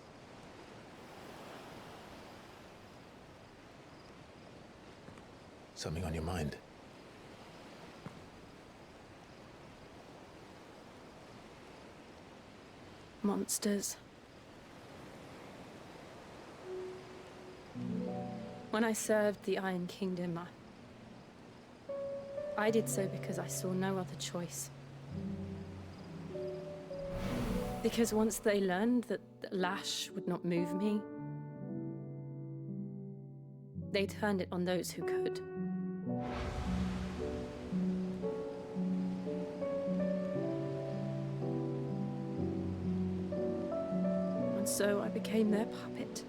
Something on your mind? Monsters. When I served the Iron Kingdom, I did so because I saw no other choice. Because once they learned that the lash would not move me, they turned it on those who could. And so I became their puppet.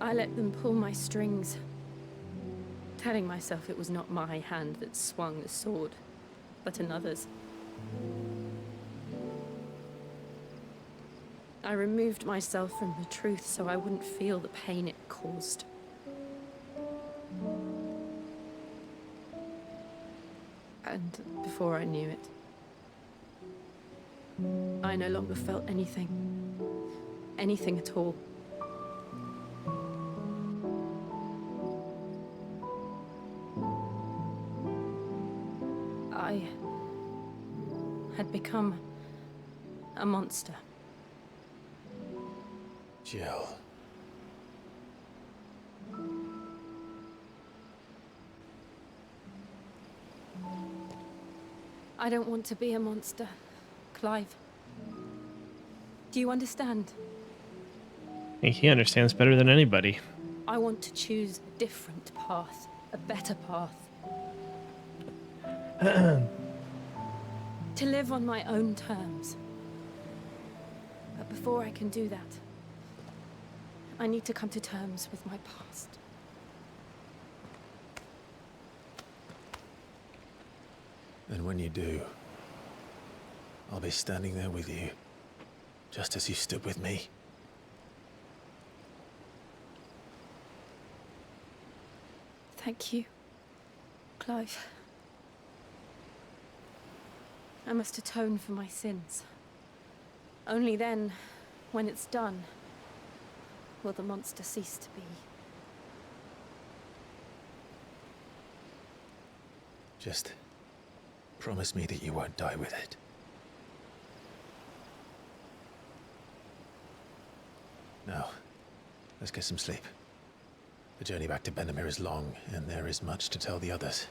I let them pull my strings, telling myself it was not my hand that swung the sword, but another's. I removed myself from the truth so I wouldn't feel the pain it caused. And before I knew it, I no longer felt anything. Anything at all. I had become a monster. Jill. I don't want to be a monster, Clive. Do you understand? I think he understands better than anybody. I want to choose a different path, a better path. To live on my own terms. But before I can do that, I need to come to terms with my past. And when you do, I'll be standing there with you, just as you stood with me. Thank you, Clive. I must atone for my sins. Only then, when it's done, will the monster cease to be. Just promise me that you won't die with it. Now, let's get some sleep. The journey back to Benamir is long, and there is much to tell the others.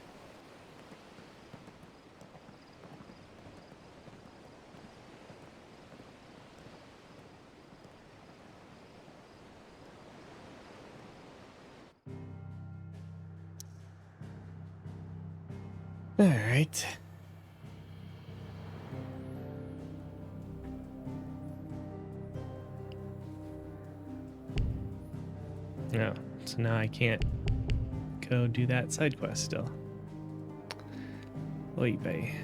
All right. No, so now I can't go do that side quest still. Oy vey.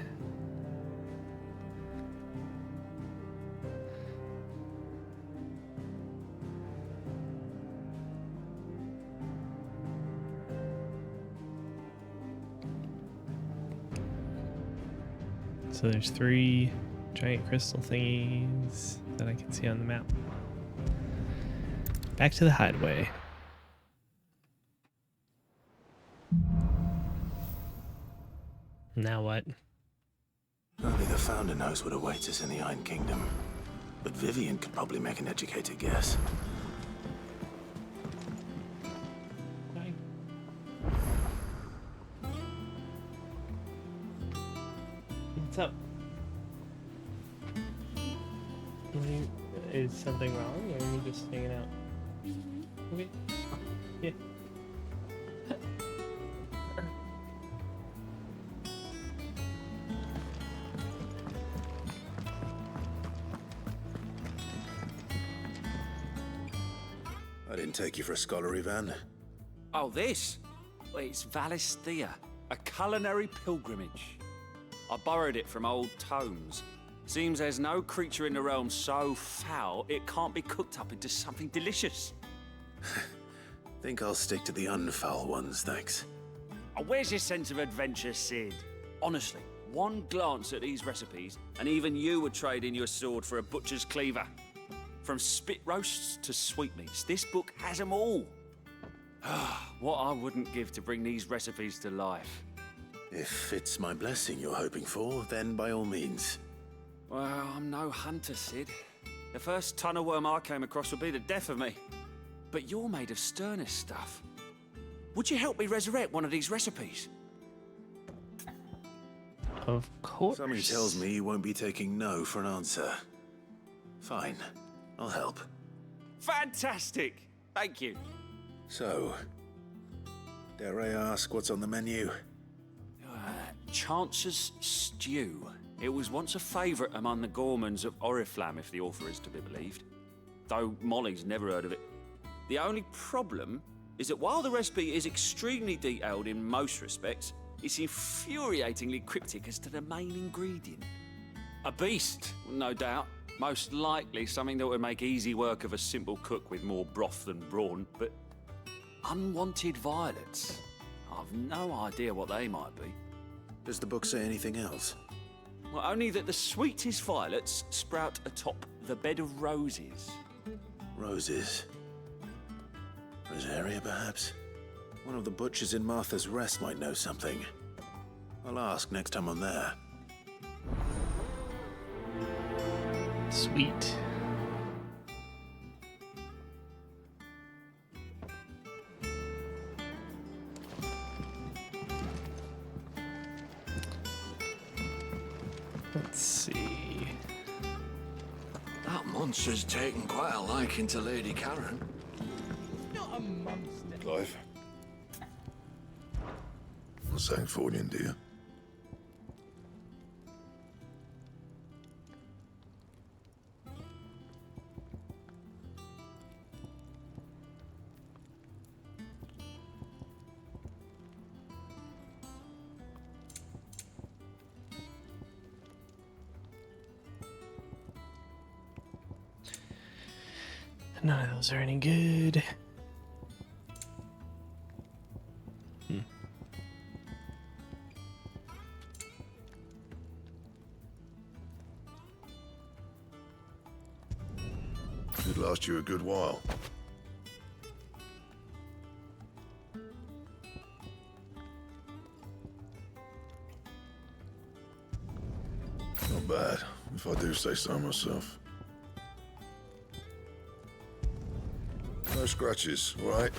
So there's 3 giant crystal thingies that I can see on the map. Back to the hideaway. Now what? Only the Founder knows what awaits us in the Iron Kingdom. But Vivian could probably make an educated guess. What's up? Is something wrong, or are you just hanging out? Okay. Yeah. I didn't take you for a scholar, Ivan. Oh, this? Well, it's Valisthea, a culinary pilgrimage. I borrowed it from old tomes. Seems there's no creature in the realm so foul it can't be cooked up into something delicious. Think I'll stick to the unfoul ones, thanks. Oh, where's your sense of adventure, Sid? Honestly, one glance at these recipes, and even you would trade in your sword for a butcher's cleaver. From spit roasts to sweetmeats, this book has them all. What I wouldn't give to bring these recipes to life. If it's my blessing you're hoping for, then by all means. Well, I'm no hunter, Sid. The first tunnel worm I came across would be the death of me. But you're made of sterner stuff. Would you help me resurrect one of these recipes? Of course. Something tells me you won't be taking no for an answer. Fine, I'll help. Fantastic! Thank you. So, dare I ask what's on the menu? Chance's Stew. It was once a favourite among the gourmands of Oriflamme, if the author is to be believed. Though Molly's never heard of it. The only problem is that while the recipe is extremely detailed in most respects, it's infuriatingly cryptic as to the main ingredient. A beast, no doubt. Most likely something that would make easy work of a simple cook with more broth than brawn, but unwanted violets. I've no idea what they might be. Does the book say anything else? Well, only that the sweetest violets sprout atop the bed of roses. Roses? Rosaria, perhaps? One of the butchers in Martha's Rest might know something. I'll ask next time I'm there. Sweet. Let's see. That monster's taken quite a liking to Lady Karen. Not a monster. Clive. I'm saying Fordian, do you? None of those are any good. Should last you a good while. Not bad, if I do say so myself. No scratches, all right?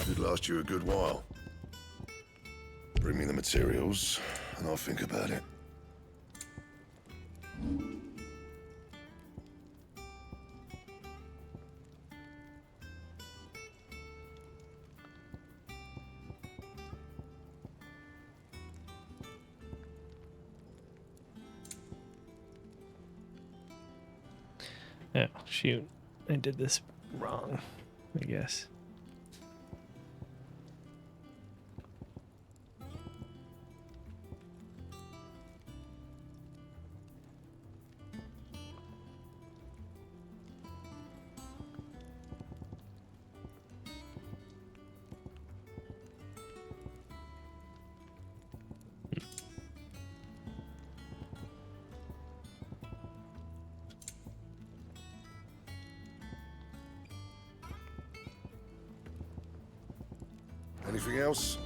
Should last you a good while. Bring me the materials, and I'll think about it. Oh, shoot. I did this wrong, I guess. Anything else?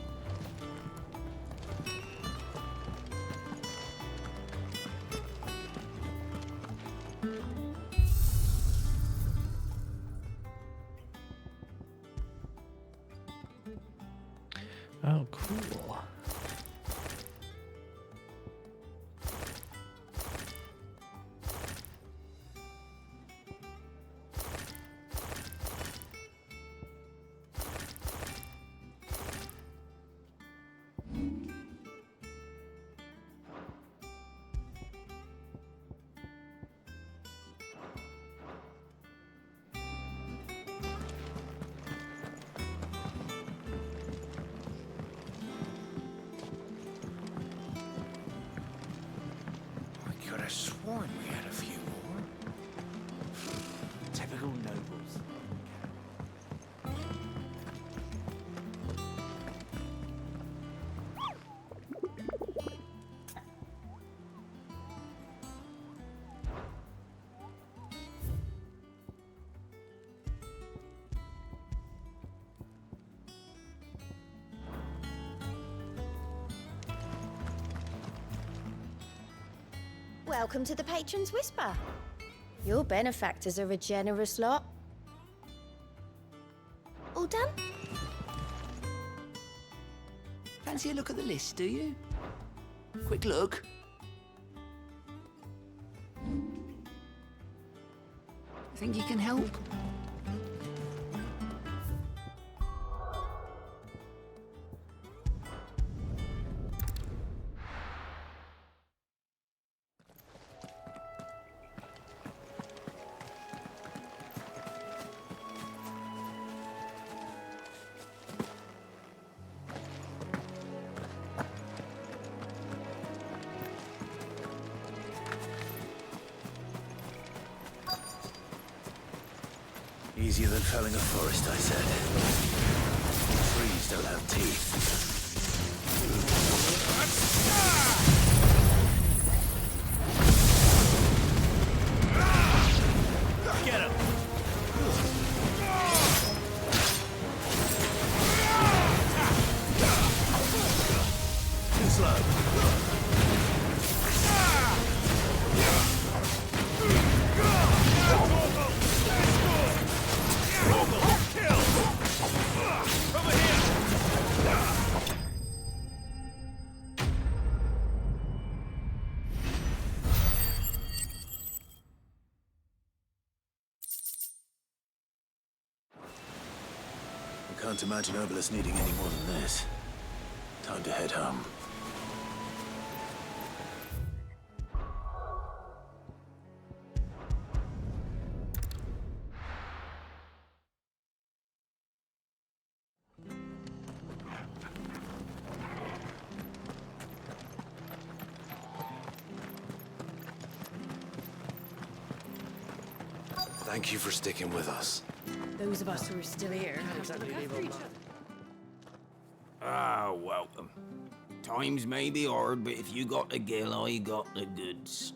Oh, cool. could have sworn we had a few more. Typical nobles. Welcome to the Patron's Whisper. Your benefactors are a generous lot. All done? Fancy a look at the list, do you? Quick look. Think you can help? Easier than felling a forest, I said. Trees don't have teeth. Get him! Too slow. Can't imagine Obelisk needing any more than this. Time to head home. Thank you for sticking with us. Those of us who are still here have to look after each other. Ah, welcome. Times may be hard, but if you got the gill, I got the goods.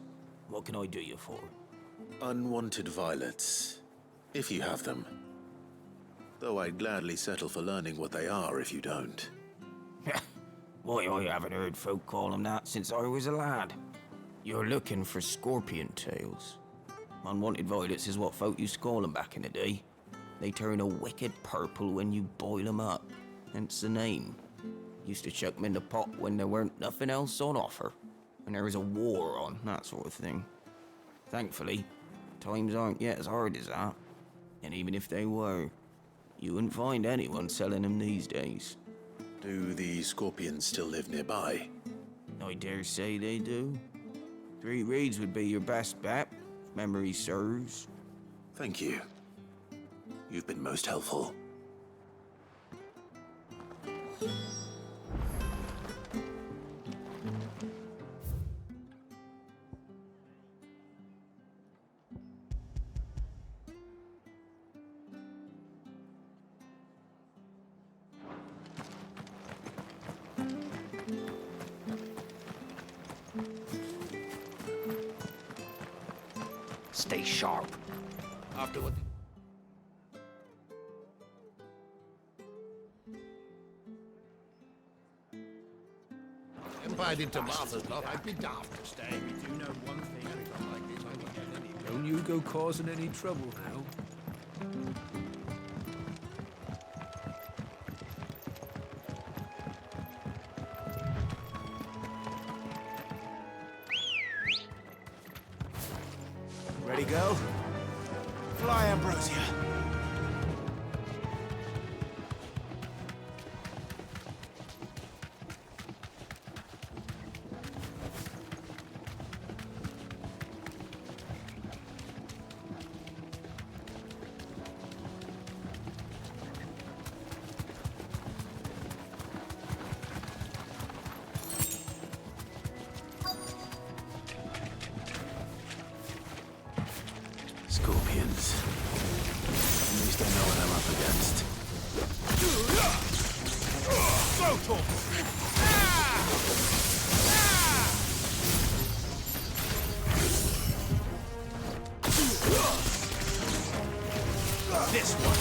What can I do you for? Unwanted violets, if you have them. Though I'd gladly settle for learning what they are if you don't. Why, I haven't heard folk call them that since I was a lad. You're looking for scorpion tails. Unwanted violets is what folk used to call them back in the day. They turn a wicked purple when you boil them up, hence the name. Used to chuck them in the pot when there weren't nothing else on offer, when there was a war on, that sort of thing. Thankfully, times aren't yet as hard as that, and even if they were, you wouldn't find anyone selling them these days. Do the scorpions still live nearby? I dare say they do. 3 Reeds would be your best bet, if memory serves. Thank you. You've been most helpful. Stay sharp. After what... Empire into Martha's lot, I'd be daft to stay. We do know one thing, and it's not like this, I won't get any. Don't you go causing any trouble now. Ready, go? Fly, Ambrosia. least I know what I'm up against. This one.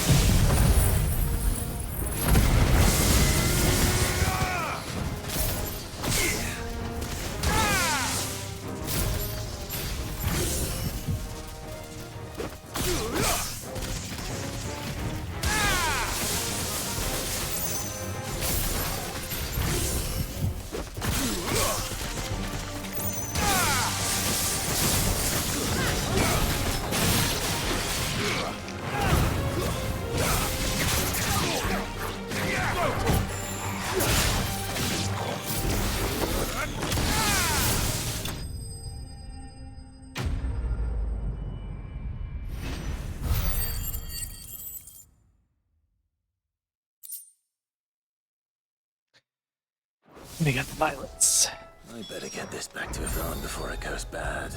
We got the violets. I better get this back to Yvonne before it goes bad.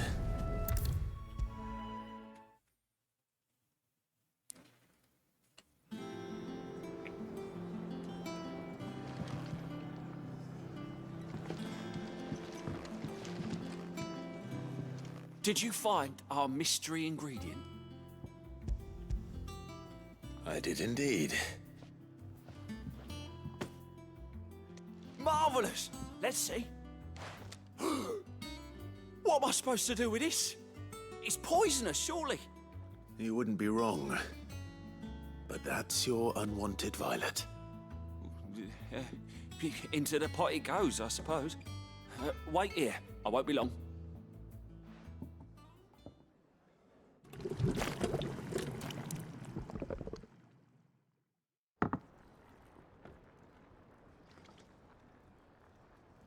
Did you find our mystery ingredient? I did indeed. Marvellous! Let's see. What am I supposed to do with this? It's poisonous, surely. You wouldn't be wrong. But that's your unwanted violet. Into the pot it goes, I suppose. Wait here. I won't be long.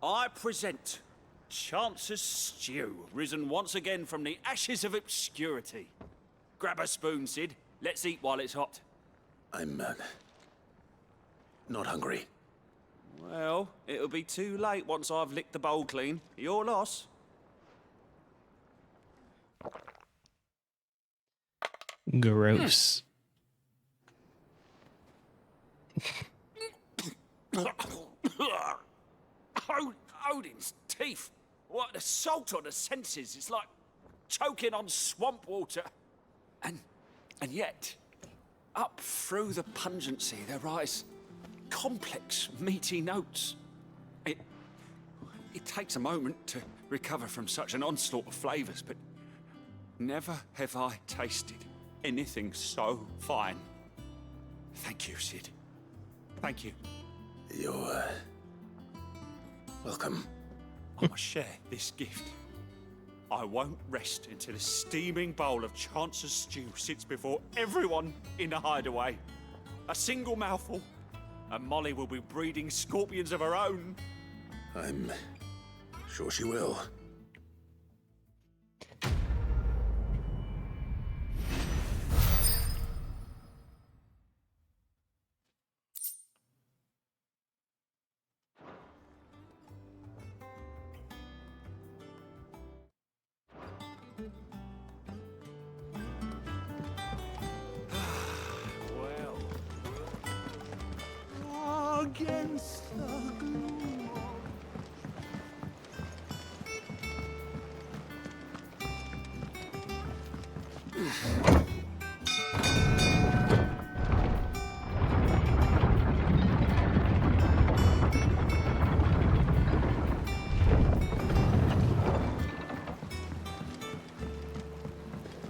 I present Chance's Stew, risen once again from the ashes of obscurity. Grab a spoon, Sid. Let's eat while it's hot. I'm, not hungry. Well, it'll be too late once I've licked the bowl clean. Your loss. Gross. Odin's teeth. What the salt on the senses. It's like choking on swamp water. And yet, up through the pungency, there rise complex, meaty notes. It takes a moment to recover from such an onslaught of flavours, but never have I tasted anything so fine. Thank you, Sid. Thank you. You're, welcome. I must share this gift. I won't rest until a steaming bowl of Chance's stew sits before everyone in the hideaway. A single mouthful, and Molly will be breeding scorpions of her own. I'm sure she will. Against the gloom.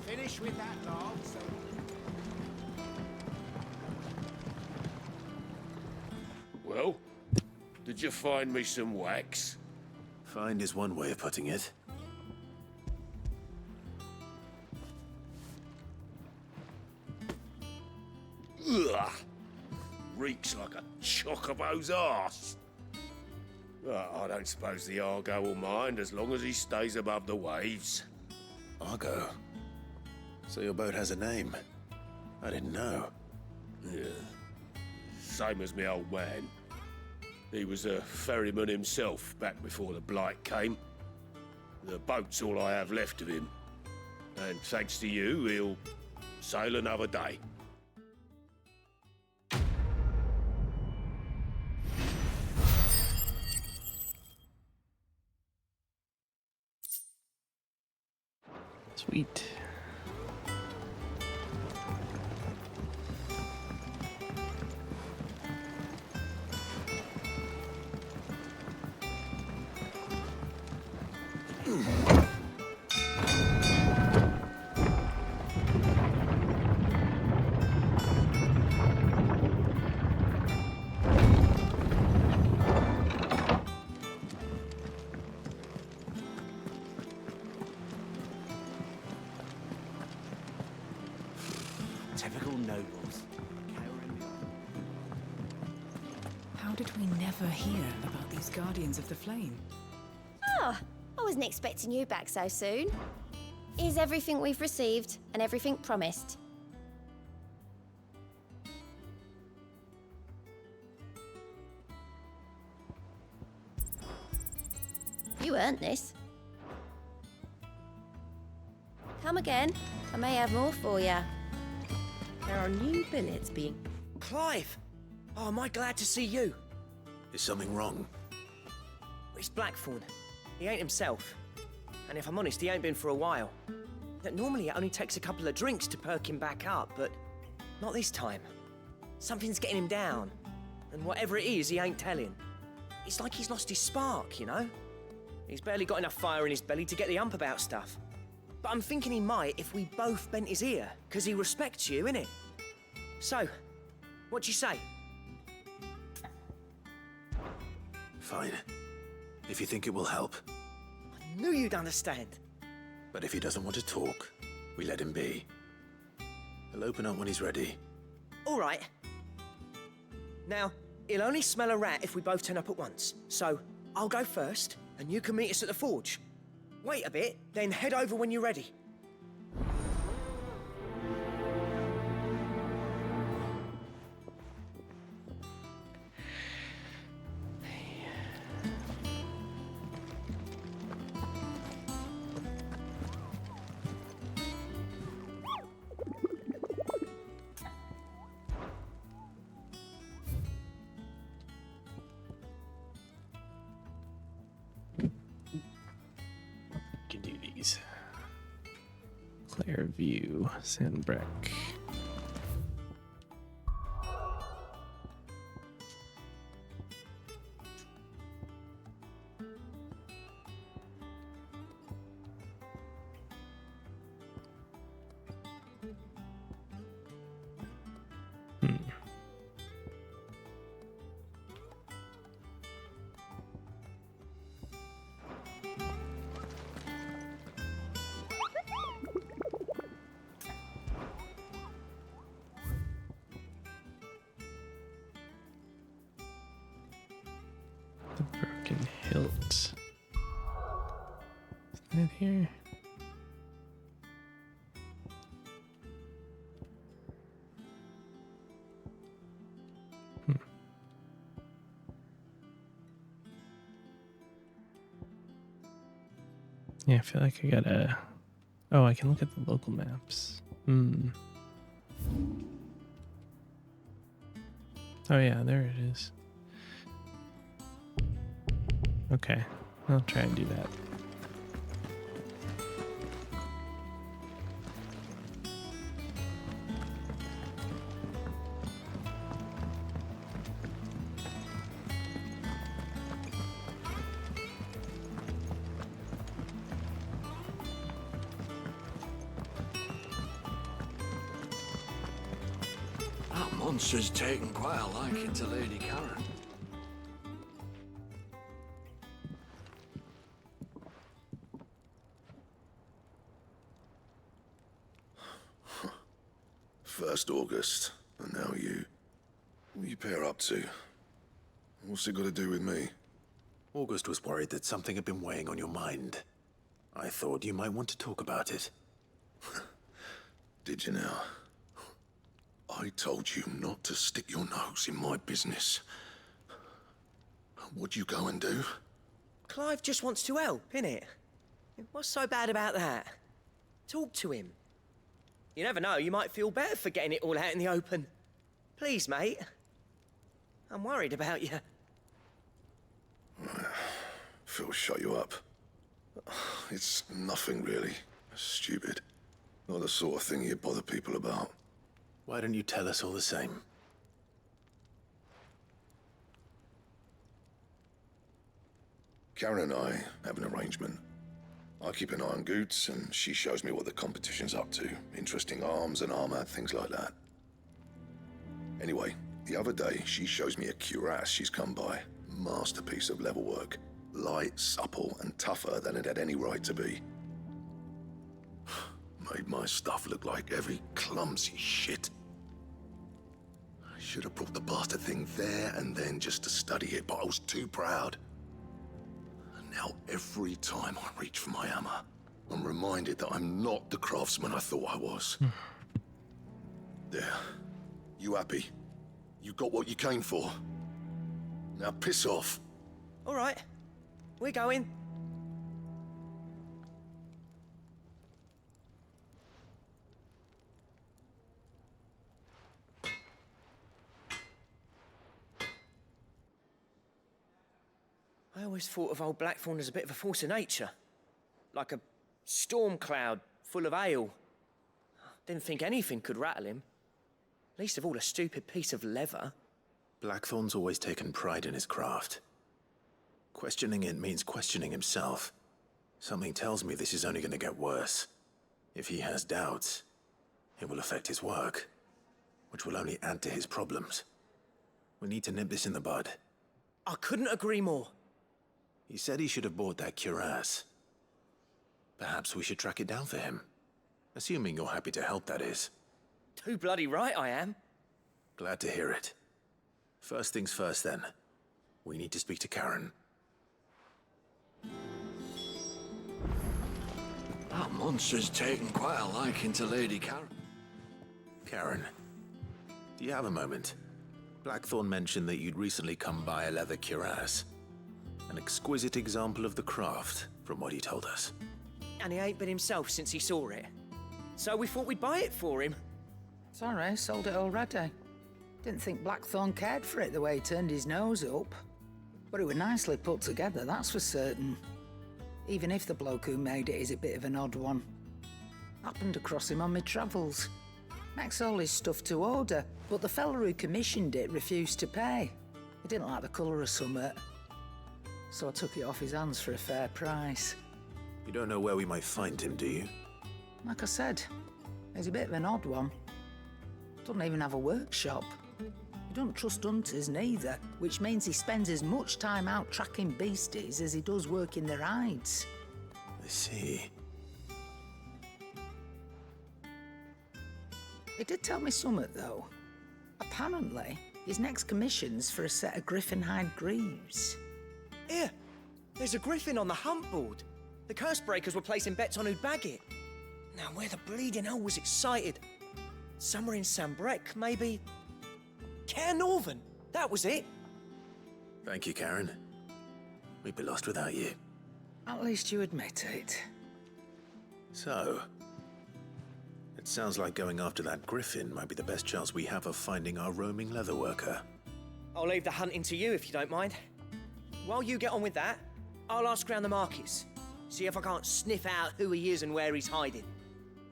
Finish with that log, so. Well, did you find me some wax? Find is one way of putting it. Ugh! Reeks like a chocobo's arse. I don't suppose the Argo will mind as long as he stays above the waves. Argo? So your boat has a name? I didn't know. Yeah. Same as me old man. He was a ferryman himself back before the Blight came. The boat's all I have left of him. And thanks to you, he'll sail another day. Sweet. Typical nobles. How did we never hear about these Guardians of the Flame? Oh, I wasn't expecting you back so soon. Here's everything we've received and everything promised. You earned this. Come again. I may have more for you. There are new billets being... Clive! Oh, am I glad to see you? Is something wrong? It's Blackthorn. He ain't himself. And if I'm honest, he ain't been for a while. Normally it only takes a couple of drinks to perk him back up, but not this time. Something's getting him down. And whatever it is, he ain't telling. It's like he's lost his spark, you know? He's barely got enough fire in his belly to get the ump about stuff. But I'm thinking he might if we both bent his ear, because he respects you, innit? So, what do you say? Fine. If you think it will help. I knew you'd understand. But if he doesn't want to talk, we let him be. He'll open up when he's ready. All right. Now, he'll only smell a rat if we both turn up at once. So, I'll go first, and you can meet us at the forge. Wait a bit, then head over when you're ready. Can do these. Clear view, Sandbreck. The broken hilt. Is that here? Yeah, I feel like I gotta... Oh, I can look at the local maps. Oh yeah, there it is. Okay, I'll try and do that. That monster's taken quite a liking to Lady Karen. First August, and now you. What are you pair up to? What's it got to do with me? August was worried that something had been weighing on your mind. I thought you might want to talk about it. Did you now? I told you not to stick your nose in my business. What'd you go and do? Clive just wants to help, innit? What's so bad about that? Talk to him. You never know, you might feel better for getting it all out in the open. Please, mate. I'm worried about you. Phil, shut you up. It's nothing, really. Stupid. Not the sort of thing you bother people about. Why don't you tell us all the same? Karen and I have an arrangement. I keep an eye on Goots, and she shows me what the competition's up to. Interesting arms and armor, things like that. Anyway, the other day, she shows me a cuirass she's come by. Masterpiece of level work. Light, supple, and tougher than it had any right to be. Made my stuff look like heavy, clumsy shit. I should have brought the bastard thing there and then just to study it, but I was too proud. And now every time I reach for my hammer, I'm reminded that I'm not the craftsman I thought I was. There. You happy? You got what you came for. Now piss off. All right. We're going. I always thought of old Blackthorn as a bit of a force of nature. Like a storm cloud full of hail. Didn't think anything could rattle him. Least of all a stupid piece of leather. Blackthorn's always taken pride in his craft. Questioning it means questioning himself. Something tells me this is only going to get worse. If he has doubts, it will affect his work, which will only add to his problems. We need to nip this in the bud. I couldn't agree more. He said he should have bought that cuirass. Perhaps we should track it down for him. Assuming you're happy to help, that is. Too bloody right I am. Glad to hear it. First things first, then. We need to speak to Karen. That monster's taken quite a liking to Lady Karen. Karen, do you have a moment? Blackthorn mentioned that you'd recently come by a leather cuirass. An exquisite example of the craft, from what he told us. And he ain't been himself since he saw it. So we thought we'd buy it for him. Sorry, sold it already. Didn't think Blackthorn cared for it the way he turned his nose up. But it was nicely put together, that's for certain. Even if the bloke who made it is a bit of an odd one. Happened across him on my travels. Makes all his stuff to order, but the fella who commissioned it refused to pay. He didn't like the colour of summit. So I took it off his hands for a fair price. You don't know where we might find him, do you? Like I said, he's a bit of an odd one. Doesn't even have a workshop. He don't trust hunters neither, which means he spends as much time out tracking beasties as he does working their hides. I see. He did tell me something, though. Apparently, his next commission's for a set of griffin hide greaves. Here, there's a griffin on the hunt board. The curse breakers were placing bets on who'd bag it. Now, where the bleeding hell was excited? Somewhere in Sambrec, maybe? Care Northern, that was it. Thank you, Karen. We'd be lost without you. At least you admit it. So, it sounds like going after that griffin might be the best chance we have of finding our roaming leatherworker. I'll leave the hunting to you if you don't mind. While you get on with that, I'll ask around the markets. See if I can't sniff out who he is and where he's hiding.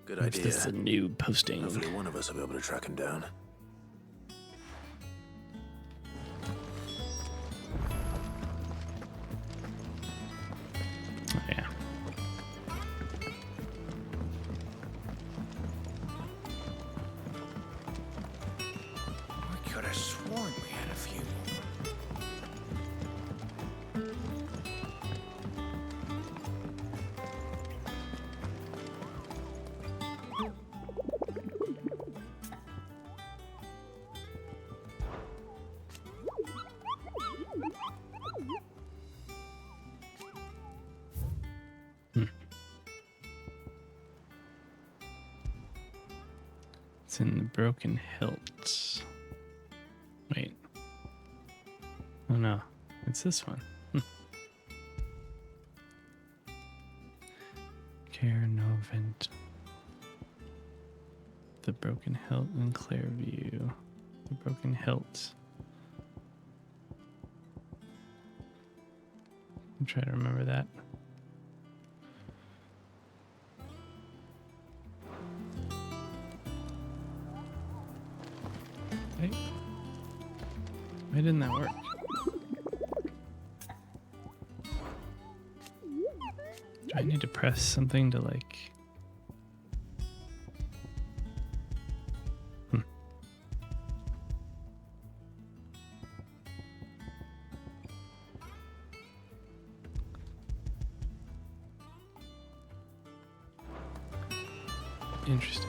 Good idea. This is a new posting. Hopefully one of us will be able to track him down. Oh, yeah. I could have sworn we had a few. It's in the Broken Hilt. Wait. Oh no, it's this one. Cairnovent. The Broken Hilt in Clairview. The Broken Hilt. I'm trying to remember that. Wait. Why didn't that work? Do I need to press something to like... Interesting.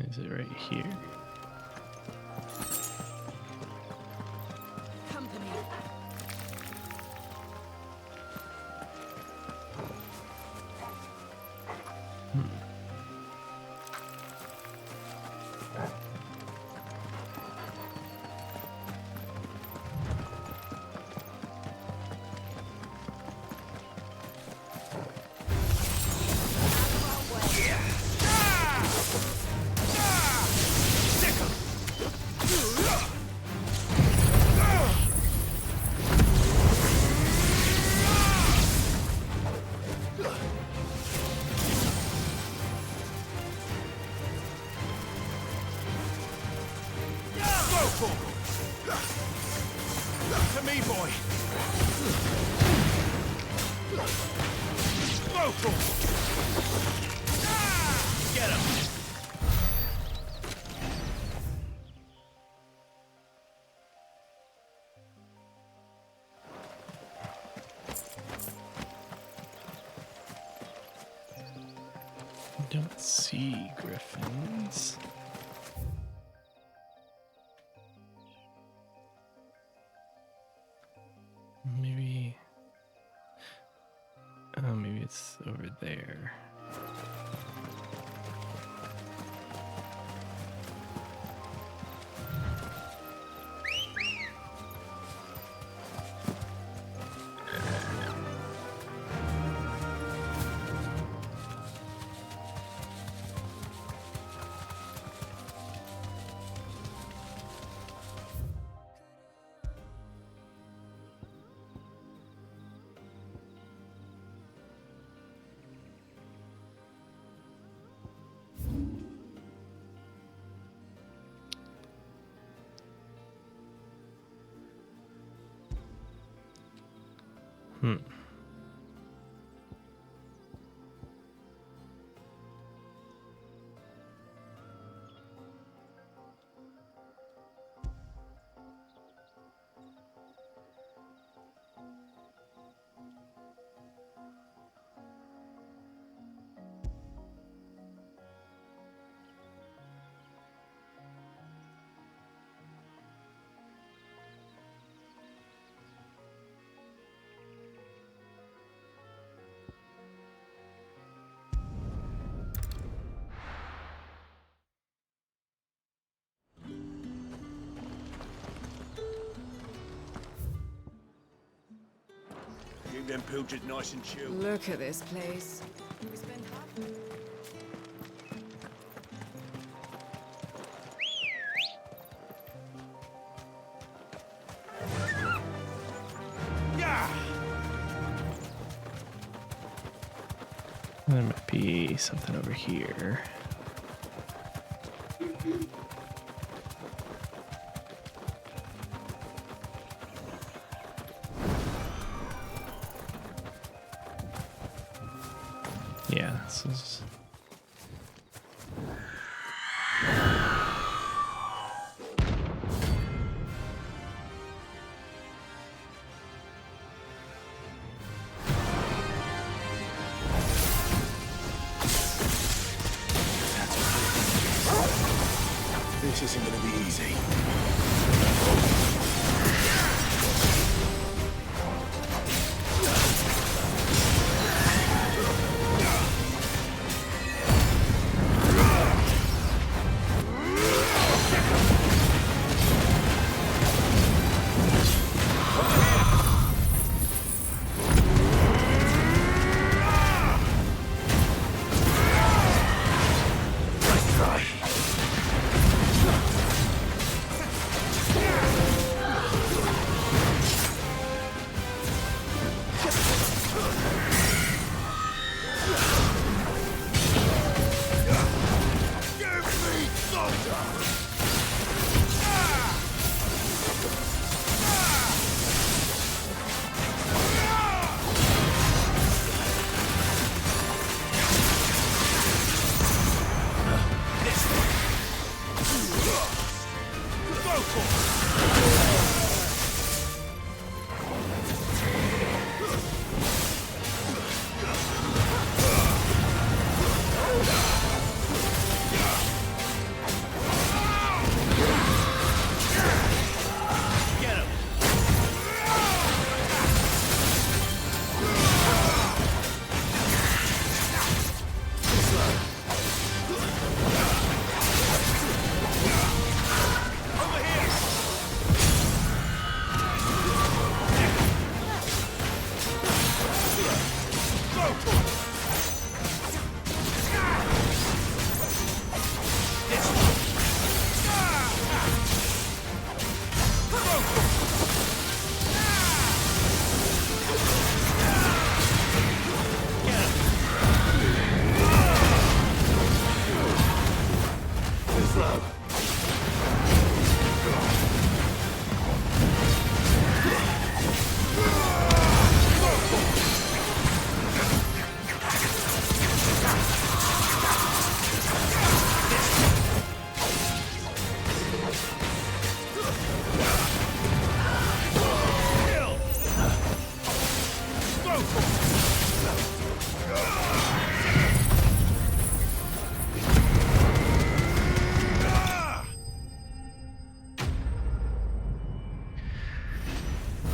Is it right here? Company. To me, boy. Get him. Don't see griffins. Maybe. Oh, maybe it's over there. Keep them pilchards nice and chill. Look at this place. There might be something over here. Yeah, this is... This isn't going to be easy.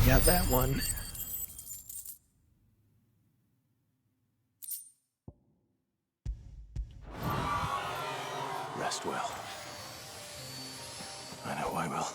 Got that one. Rest well. I know I will.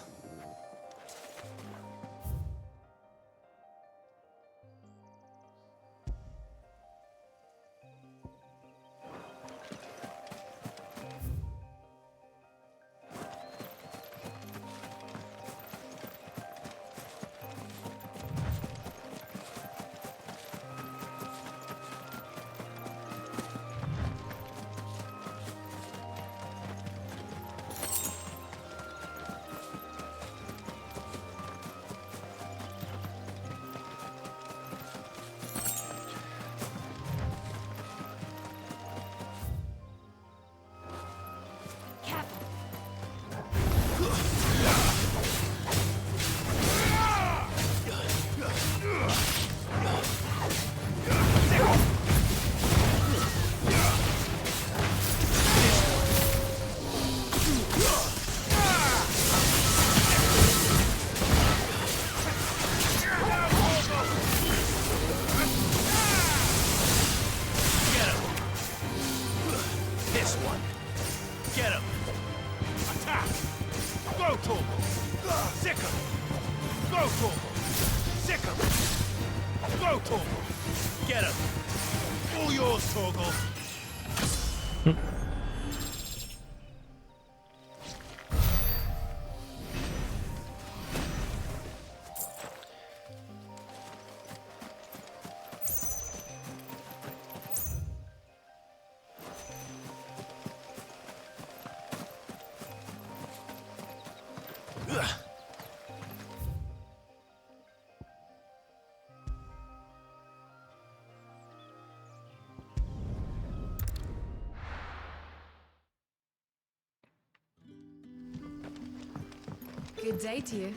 Good day to you.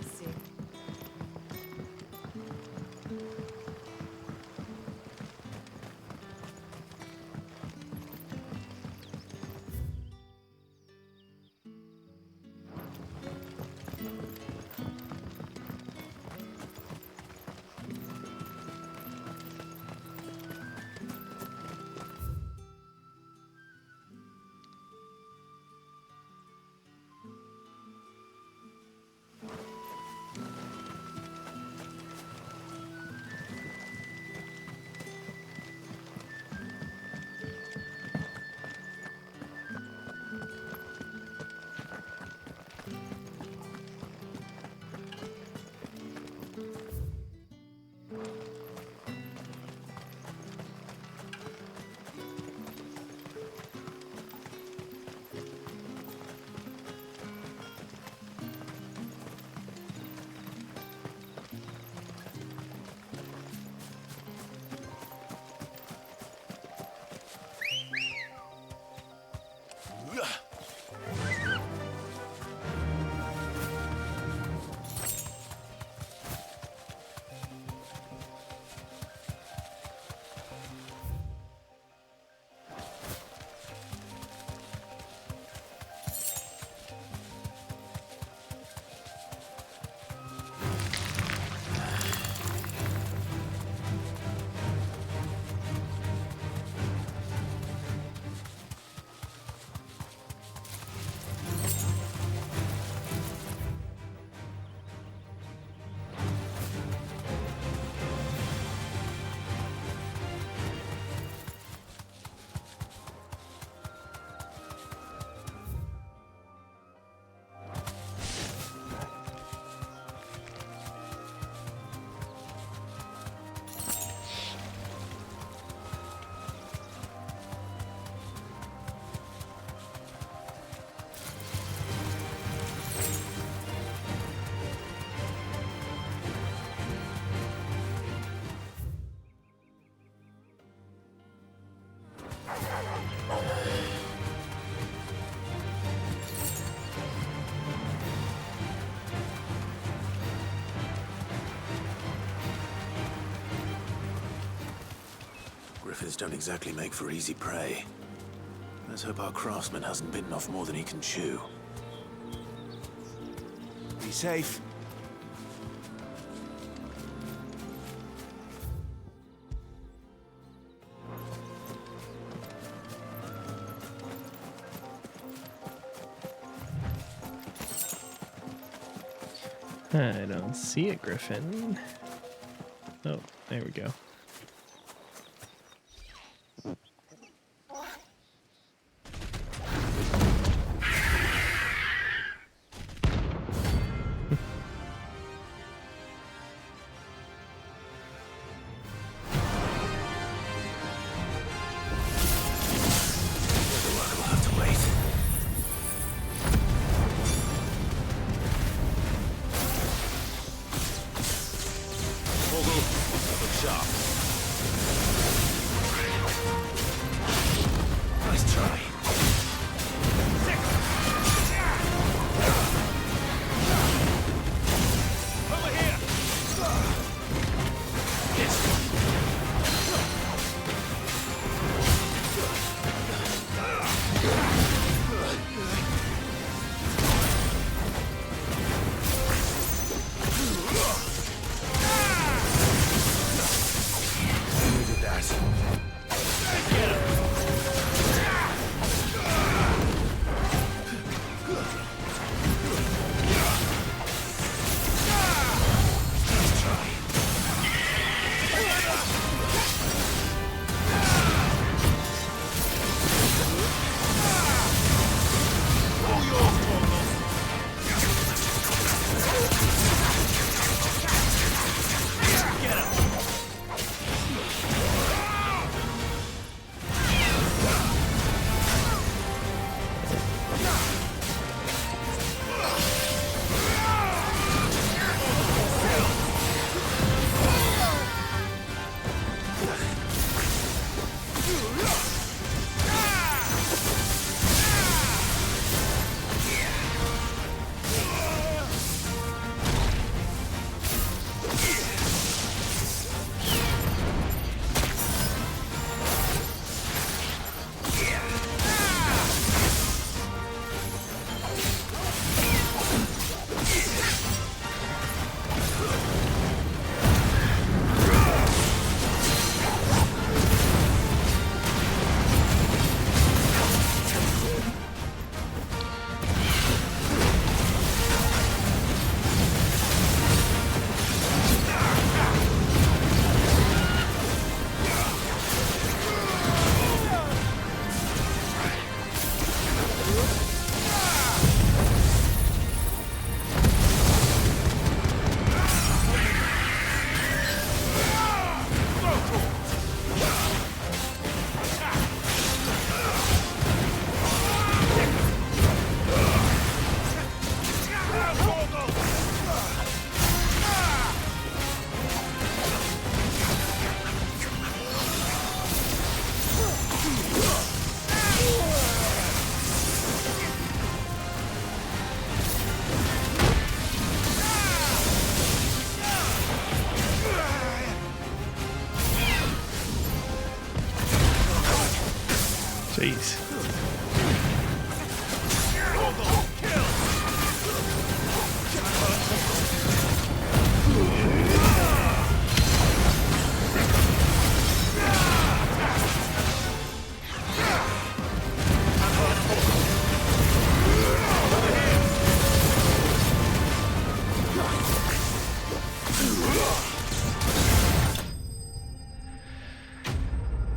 See. Griffins don't exactly make for easy prey. Let's hope our craftsman hasn't bitten off more than he can chew. Be safe. I don't see a griffin. Oh, there we go. Jeez.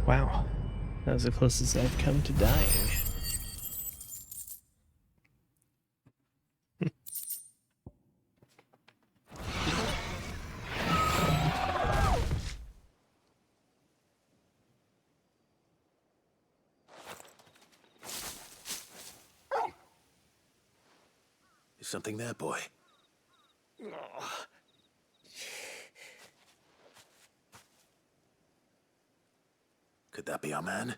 Wow, that was the closest I've come to dying. Is something there, boy? Could that be our man?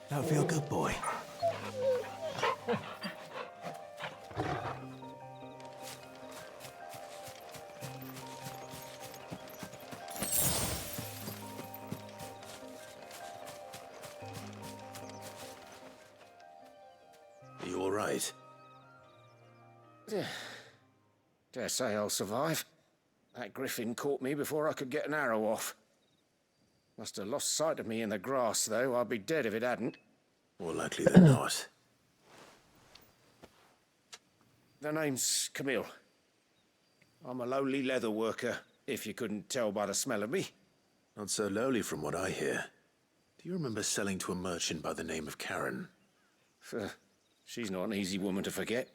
That feel good, boy. Dare say I'll survive. That griffin caught me before I could get an arrow off. Must have lost sight of me in the grass, though. I'd be dead if it hadn't. More likely than not. The name's Camille. I'm a lowly leather worker, if you couldn't tell by the smell of me. Not so lowly from what I hear. Do you remember selling to a merchant by the name of Karen? She's not an easy woman to forget.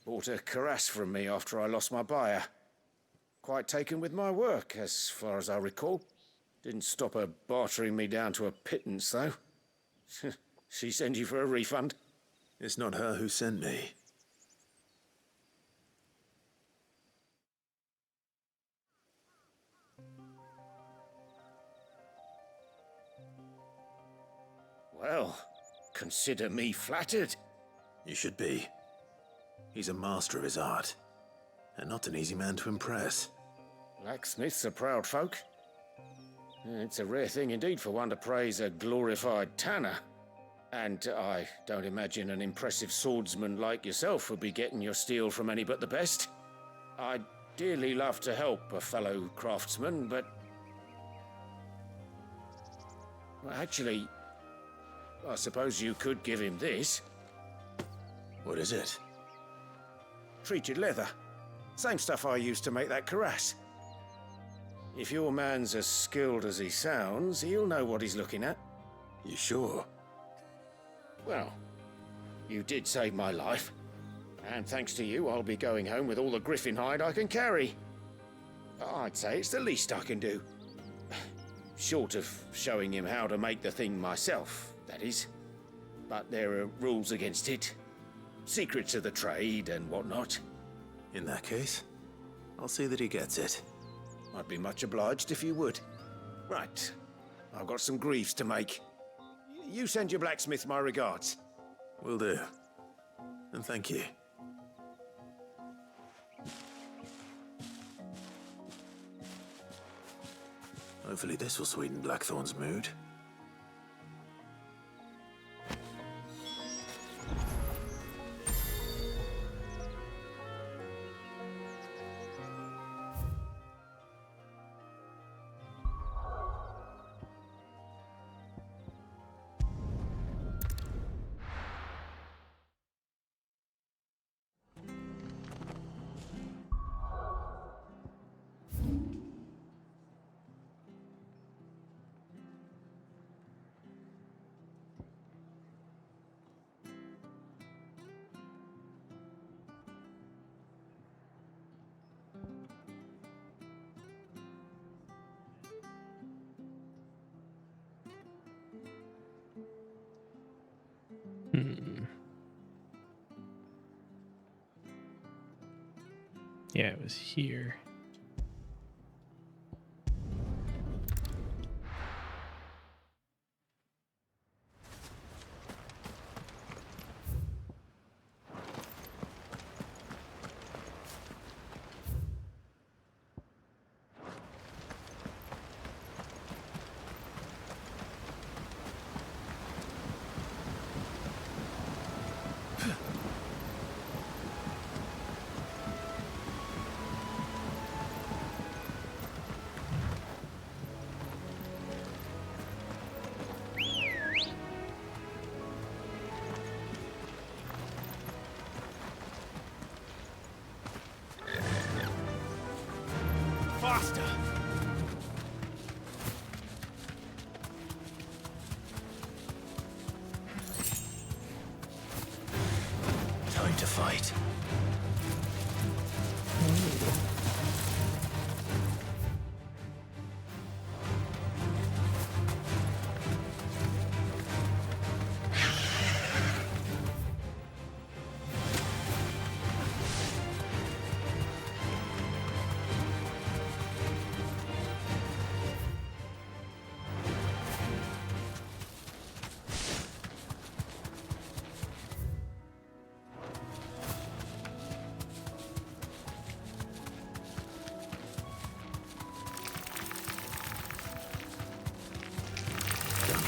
Bought a cuirass from me after I lost my buyer. Quite taken with my work, as far as I recall. Didn't stop her bartering me down to a pittance, though. She sent you for a refund? It's not her who sent me. Well, consider me flattered. You should be. He's a master of his art, and not an easy man to impress. Blacksmiths are proud folk. It's a rare thing indeed for one to praise a glorified tanner. And I don't imagine an impressive swordsman like yourself would be getting your steel from any but the best. I'd dearly love to help a fellow craftsman, but... Well, actually, I suppose you could give him this. What is it? Treated leather. Same stuff I used to make that cuirass. If your man's as skilled as he sounds, he'll know what he's looking at. You sure? Well, you did save my life. And thanks to you, I'll be going home with all the griffin hide I can carry. I'd say it's the least I can do. Short of showing him how to make the thing myself, that is. But there are rules against it. Secrets of the trade and whatnot. In that case, I'll see that he gets it. I'd be much obliged if you would. Right. I've got some greaves to make. You send your blacksmith my regards. Will do. And thank you. Hopefully this will sweeten Blackthorn's mood. Yeah, it was here. Faster! Time to fight.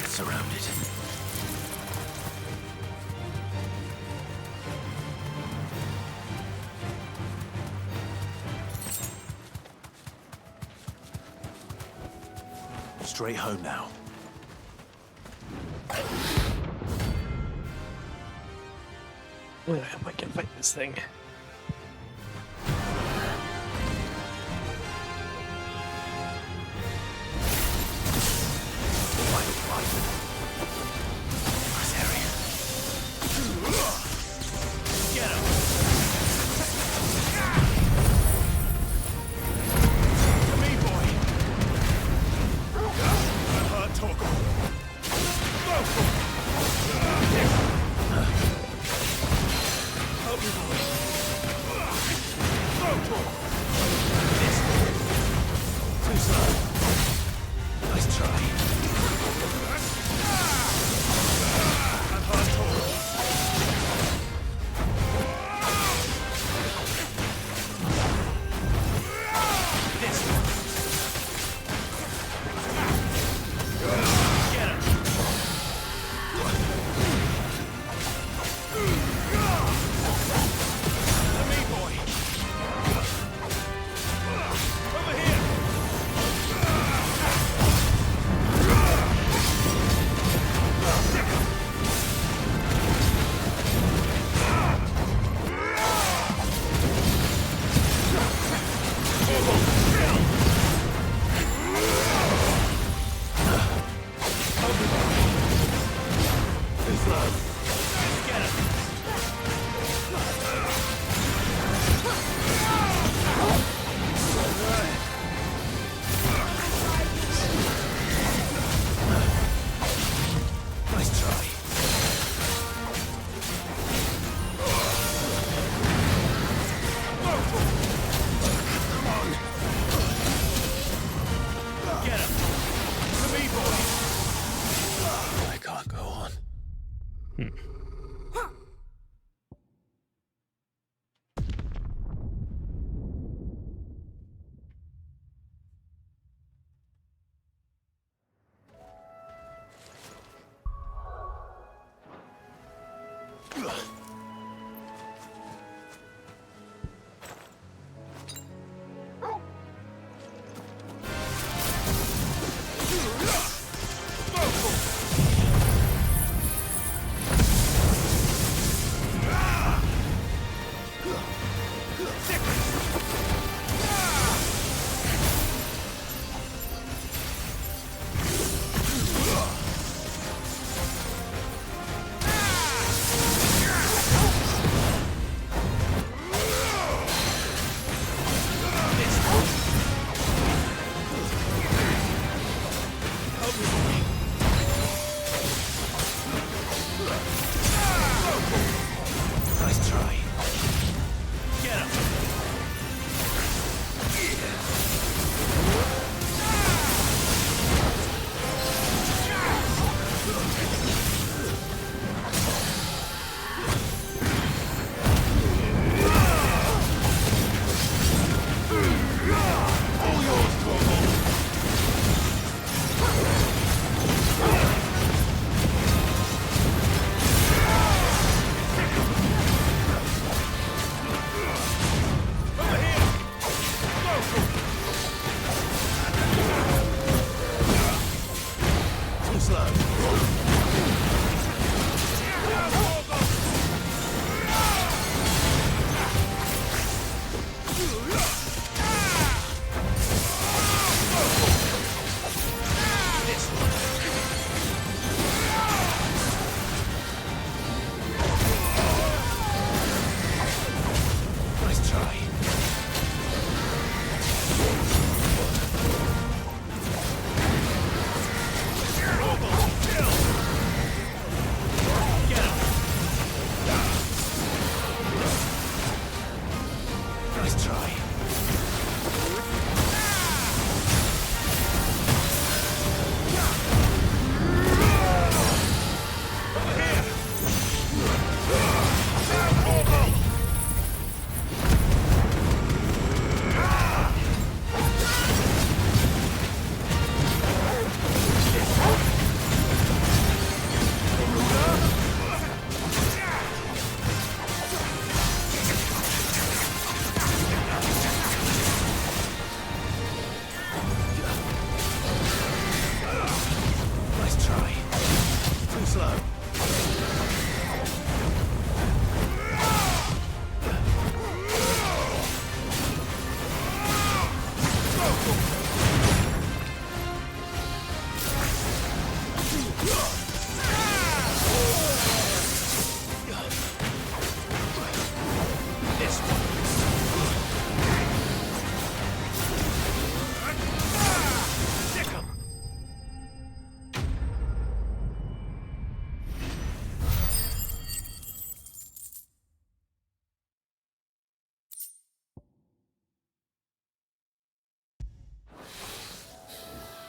Surrounded. Straight home now. I can fight this thing. Get him! To me, boy! Hard talk. Help me, boy.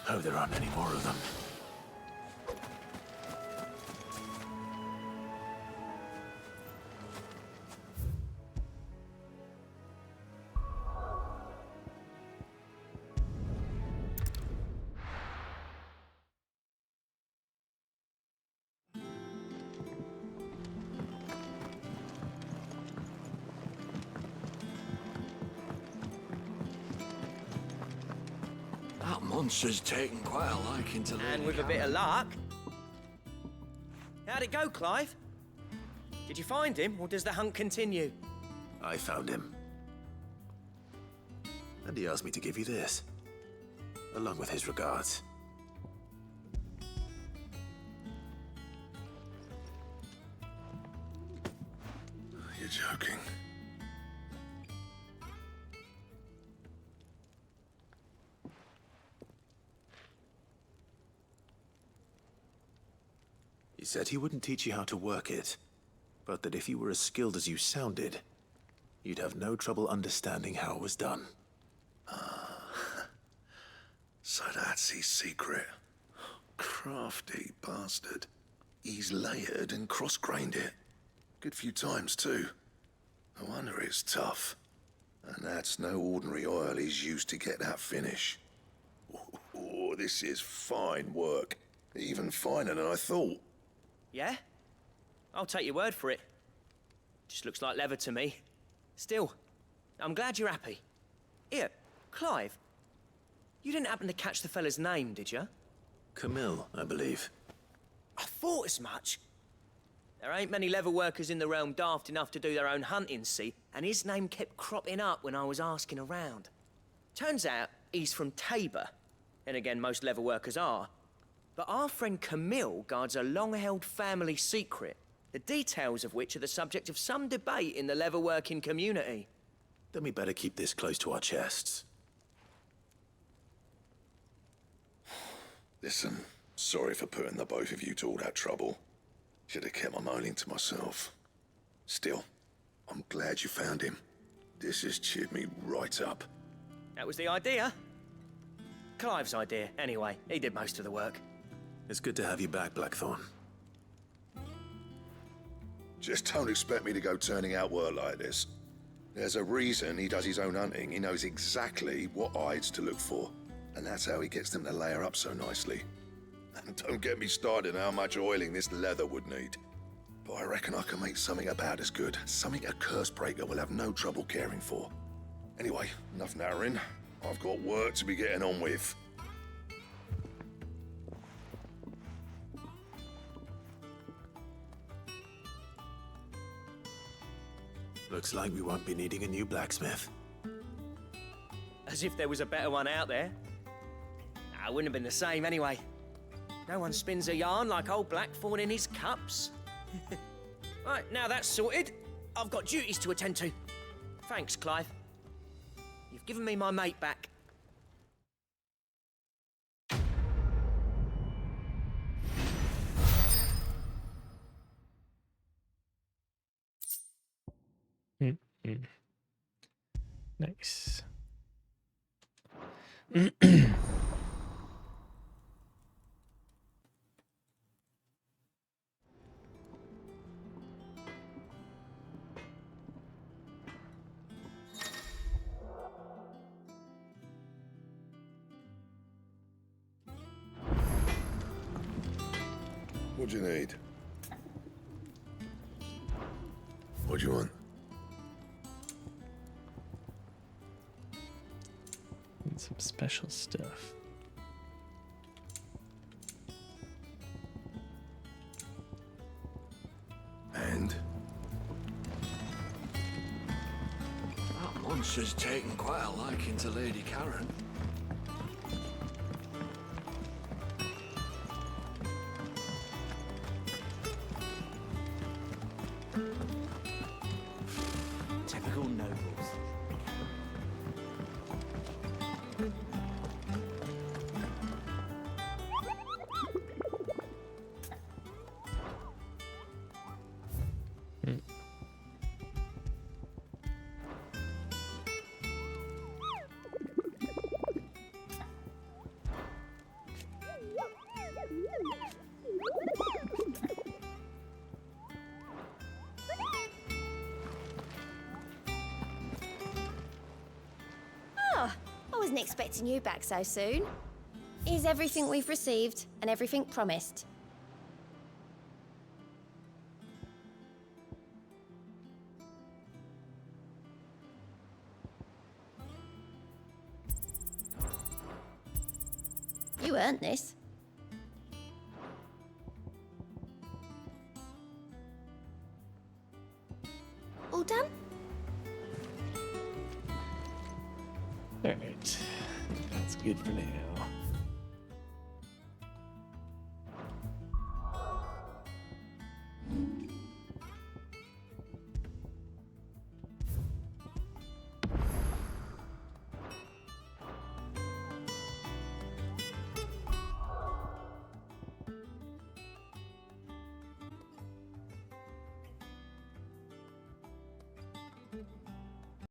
Hope there aren't any more of them. That monster's taken quite a liking to Lady And with a bit of luck. How'd it go, Clive? Did you find him, or does the hunt continue? I found him. And he asked me to give you this, along with his regards. You're joking. He said he wouldn't teach you how to work it, but that if you were as skilled as you sounded, you'd have no trouble understanding how it was done. So that's his secret. Crafty bastard. He's layered and cross-grained it. Good few times, too. No wonder it's tough. And that's no ordinary oil he's used to get that finish. Oh, this is fine work. Even finer than I thought. Yeah? I'll take your word for it. Just looks like leather to me. Still, I'm glad you're happy. Here, Clive. You didn't happen to catch the fella's name, did you? Camille, I believe. I thought as much. There ain't many leather workers in the realm daft enough to do their own hunting, see? And his name kept cropping up when I was asking around. Turns out he's from Tabor. And again, most leather workers are. But our friend Camille guards a long-held family secret, the details of which are the subject of some debate in the leather-working community. Then we better keep this close to our chests. Listen, sorry for putting the both of you to all that trouble. Should have kept my moaning to myself. Still, I'm glad you found him. This has cheered me right up. That was the idea. Clive's idea, anyway. He did most of the work. It's good to have you back, Blackthorn. Just don't expect me to go turning out work like this. There's a reason he does his own hunting. He knows exactly what hides to look for. And that's how he gets them to layer up so nicely. And don't get me started on how much oiling this leather would need. But I reckon I can make something about as good. Something a Cursebreaker will have no trouble caring for. Anyway, enough narrowing. I've got work to be getting on with. Looks like we won't be needing a new blacksmith. As if there was a better one out there. Nah, it wouldn't have been the same anyway. No one spins a yarn like old Blackthorn in his cups. Right, now that's sorted, I've got duties to attend to. Thanks, Clive. You've given me my mate back. Nice. What do you need? What do you want? Need some special stuff. And? That monster's taken quite a liking to Lady Karen. Typical nobles. expecting you back so soon. Here's everything we've received and everything promised. You earned this. All done? Alright. That's good for now.